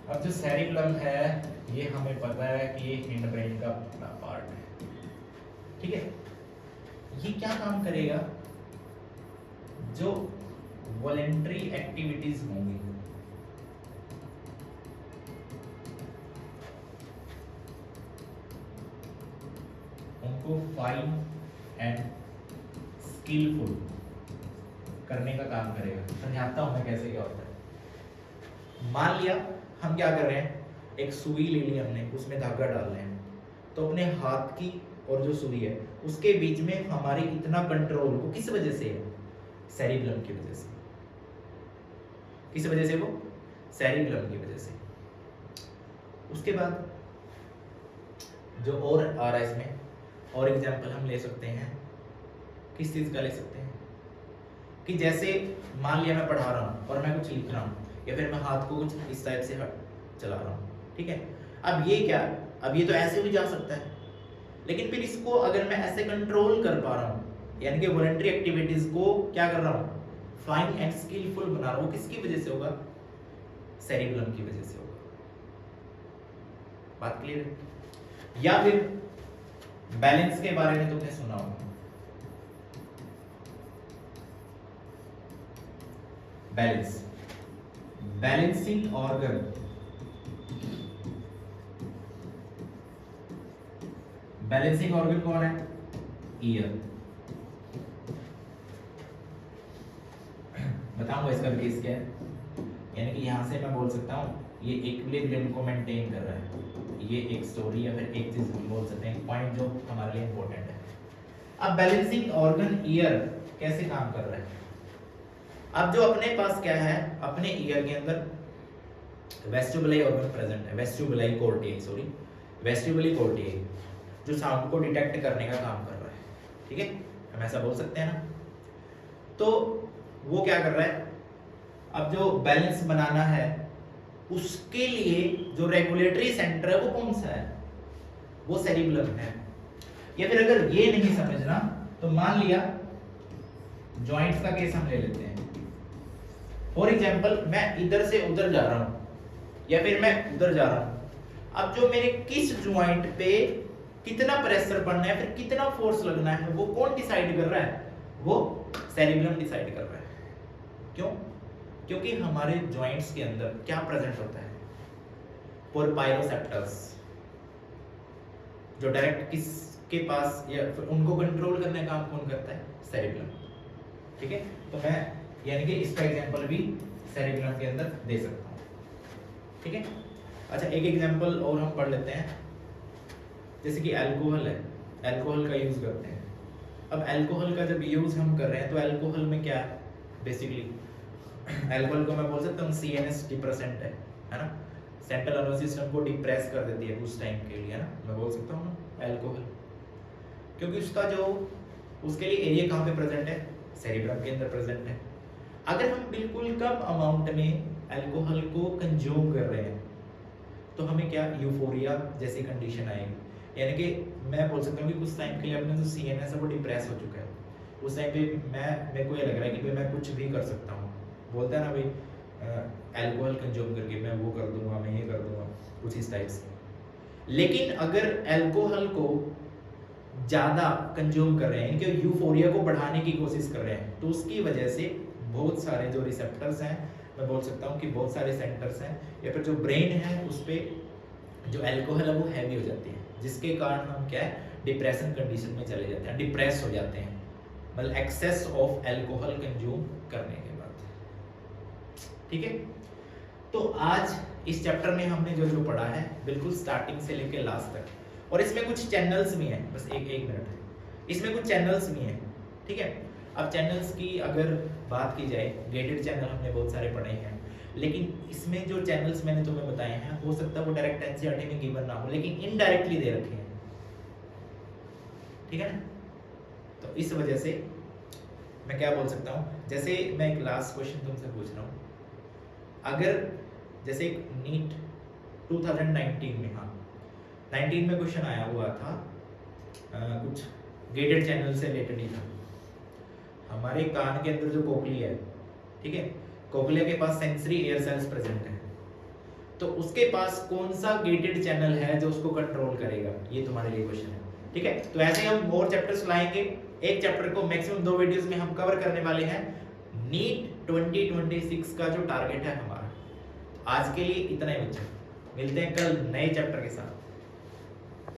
अब जो सेरिब्रम है ये हमें पता है कि ये हिंड ब्रेन का अपना पार्ट है। ठीक है, ये क्या काम करेगा? जो वॉलेंटरी एक्टिविटीज होंगी, उनको फाइन एंड स्किलफुल करने का काम करेगा। समझाता हूं मैं कैसे क्या होता है। मान लिया हम क्या कर रहे हैं, एक सुई ले ली हमने, उसमें धागा डाल रहे हैं, तो अपने हाथ की और जो सुई है उसके बीच में हमारी इतना कंट्रोल वो किस वजह से है? सेरिब्रम की वजह से। किस वजह से? वो सेरिब्रम की वजह से। उसके बाद जो और आ रहा है इसमें, और एग्जांपल हम ले सकते हैं, किस चीज का ले सकते हैं कि जैसे मान लिया मैं पढ़ा रहा हूं और मैं कुछ लिख रहा हूं, या फिर मैं हाथ को कुछ इस टाइप से चला रहा हूं, ठीक है। अब ये क्या, अब ये तो ऐसे भी जा सकता है, लेकिन फिर इसको अगर मैं ऐसे कंट्रोल कर पा रहा हूं, यानी कि वॉलंटरी एक्टिविटीज को क्या कर रहा हूं, फाइन एंड स्किलफुल बना रहा हूं, किसकी वजह से होगा? सेरिब्रम की वजह से होगा। बात क्लियर है? या फिर बैलेंस के बारे में तुमने सुना होगा, balance, balancing organ, balancing organ कौन है? ईयर। बताऊंगा इसका केस क्या है, यानी कि यहां से मैं बोल सकता हूं ये इक्विलिब्रियम को मेंटेन कर रहा है। ये एक स्टोरी या फिर एक चीज बोल सकते हैं, पॉइंट जो हमारे लिए इंपॉर्टेंट है। अब बैलेंसिंग ऑर्गन ईयर कैसे काम कर रहा है? अब जो अपने पास क्या है, अपने ईयर के अंदर वेस्टिबुलरी ऑर्गन प्रेजेंट है, वेस्टिबुलरी कोर्टिया, सॉरी वेस्टिबुलरी कोर्टिया, जो साउंड को डिटेक्ट करने का काम कर रहा है। ठीक है, हम ऐसा बोल सकते हैं ना। तो वो क्या कर रहा है, अब जो बैलेंस बनाना है उसके लिए जो रेगुलेटरी सेंटर है वो कौन सा है? वो सेरिब्रम है। या फिर अगर ये नहीं समझना तो मान लिया जॉइंट्स का केस हम ले लेते हैं। फॉर एग्जांपल मैं इधर से उधर जा रहा हूं या फिर मैं उधर जा रहा हूं, अब जो मेरे किस जॉइंट पे कितना प्रेशर पड़ना है, फिर कितना फोर्स लगना है, वो कौन डिसाइड कर रहा है? वो सेरिब्रम डिसाइड कर रहा है। क्यों? क्योंकि हमारे जॉइंट्स के अंदर क्या प्रेजेंट होता है? पोरपाइरोसेप्टर्स, जो डायरेक्ट किसके पास या फिर उनको कंट्रोल करने का काम कौन करता है? सेरिब्रम। ठीक है, तो मैं यानी कि इसका एग्जांपल भी सेरिब्रम के अंदर दे सकता हूं। ठीक है, अच्छा एक एग्जांपल और हम पढ़ लेते हैं, जैसे कि अल्कोहल है, अल्कोहल का यूज करते हैं। अब अल्कोहल का जब यूज हम कर रहे हैं तो अल्कोहल में क्या है? बेसिकली अल्कोहल को मैं बोल सकता हूँ CNS डिप्रेसेंट है ना, सेंट्रल नर्वस सिस्टम को डिप्रेस कर देती है कुछ टाइम के लिए, है ना, मैं बोल सकता हूँ ना अल्कोहल, क्योंकि उसका जो उसके लिए एरिया कहाँ पे प्रेजेंट है? सेरिब्रम के अंदर प्रेजेंट है। अगर हम बिल्कुल कम अमाउंट में अल्कोहल को कंज्यूम कर रहे हैं तो हमें क्या यूफोरिया जैसी कंडीशन आएगी, यानी कि मैं बोल सकता हूँ कि कुछ टाइम के लिए अपना जो CNS है वो डिप्रेस हो चुका है। उस टाइम पे मेरे को ये लग रहा है कि भाई मैं कुछ भी कर सकता हूँ, बोलता है ना भाई अल्कोहल कंज्यूम करके मैं वो कर दूंगा, मैं ये कर दूंगा, कुछ इस टाइप से। लेकिन अगर अल्कोहल को ज़्यादा कंज्यूम कर रहे हैं, इनके यूफोरिया को बढ़ाने की कोशिश कर रहे हैं, तो उसकी वजह से बहुत सारे जो रिसेप्टर्स हैं, मैं बोल सकता हूँ कि बहुत सारे सेंटर्स हैं या फिर जो ब्रेन है उस पर जो अल्कोहल है वो हैवी हो जाती है, जिसके कारण हम क्या है डिप्रेशन कंडीशन में चले जाते हैं, डिप्रेस हो जाते हैं, मतलब एक्सेस ऑफ अल्कोहल कंज्यूम करने के बाद। ठीक है, तो आज इस चैप्टर में हमने जो जो पढ़ा है बिल्कुल स्टार्टिंग से लेकर लास्ट तक, और इसमें कुछ चैनल्स भी हैं, बस एक मिनट, इसमें कुछ चैनल्स भी हैं। ठीक है, अब चैनल्स की अगर बात की जाए, गेटेड चैनल हमने बहुत सारे पढ़े हैं, लेकिन इसमें जो चैनल्स मैंने तुम्हें बताए हैं हो सकता है वो डायरेक्ट एनसीईआरटी में गिवन ना हो, लेकिन इनडायरेक्टली दे रखे हैं। ठीक है ना, तो इस वजह से मैं क्या बोल सकता हूँ, जैसे मैं एक लास्ट क्वेश्चन तुमसे पूछ रहा हूँ, अगर जैसे एक नीट 2019 में, हाँ 19 में क्वेश्चन आया हुआ था, कुछ गेटेड चैनल से रिलेटेड ही था। हमारे कान के अंदर जो कोकलिया है, ठीक है, कोकलिया के पास सेंसरी एयर सेल्स प्रेजेंट है, तो उसके पास कौन सा गेटेड चैनल है जो उसको कंट्रोल करेगा, ये तुम्हारे लिए क्वेश्चन है। ठीक है, तो ऐसे हम और चैप्टर्स लाएंगे, एक चैप्टर को मैक्सिमम 2 वीडियोस में हम कवर करने वाले हैं। नीट 2026 का जो टारगेट है हमारा, आज के लिए इतना ही बच्चा, मिलते हैं कल नए चैप्टर के साथ।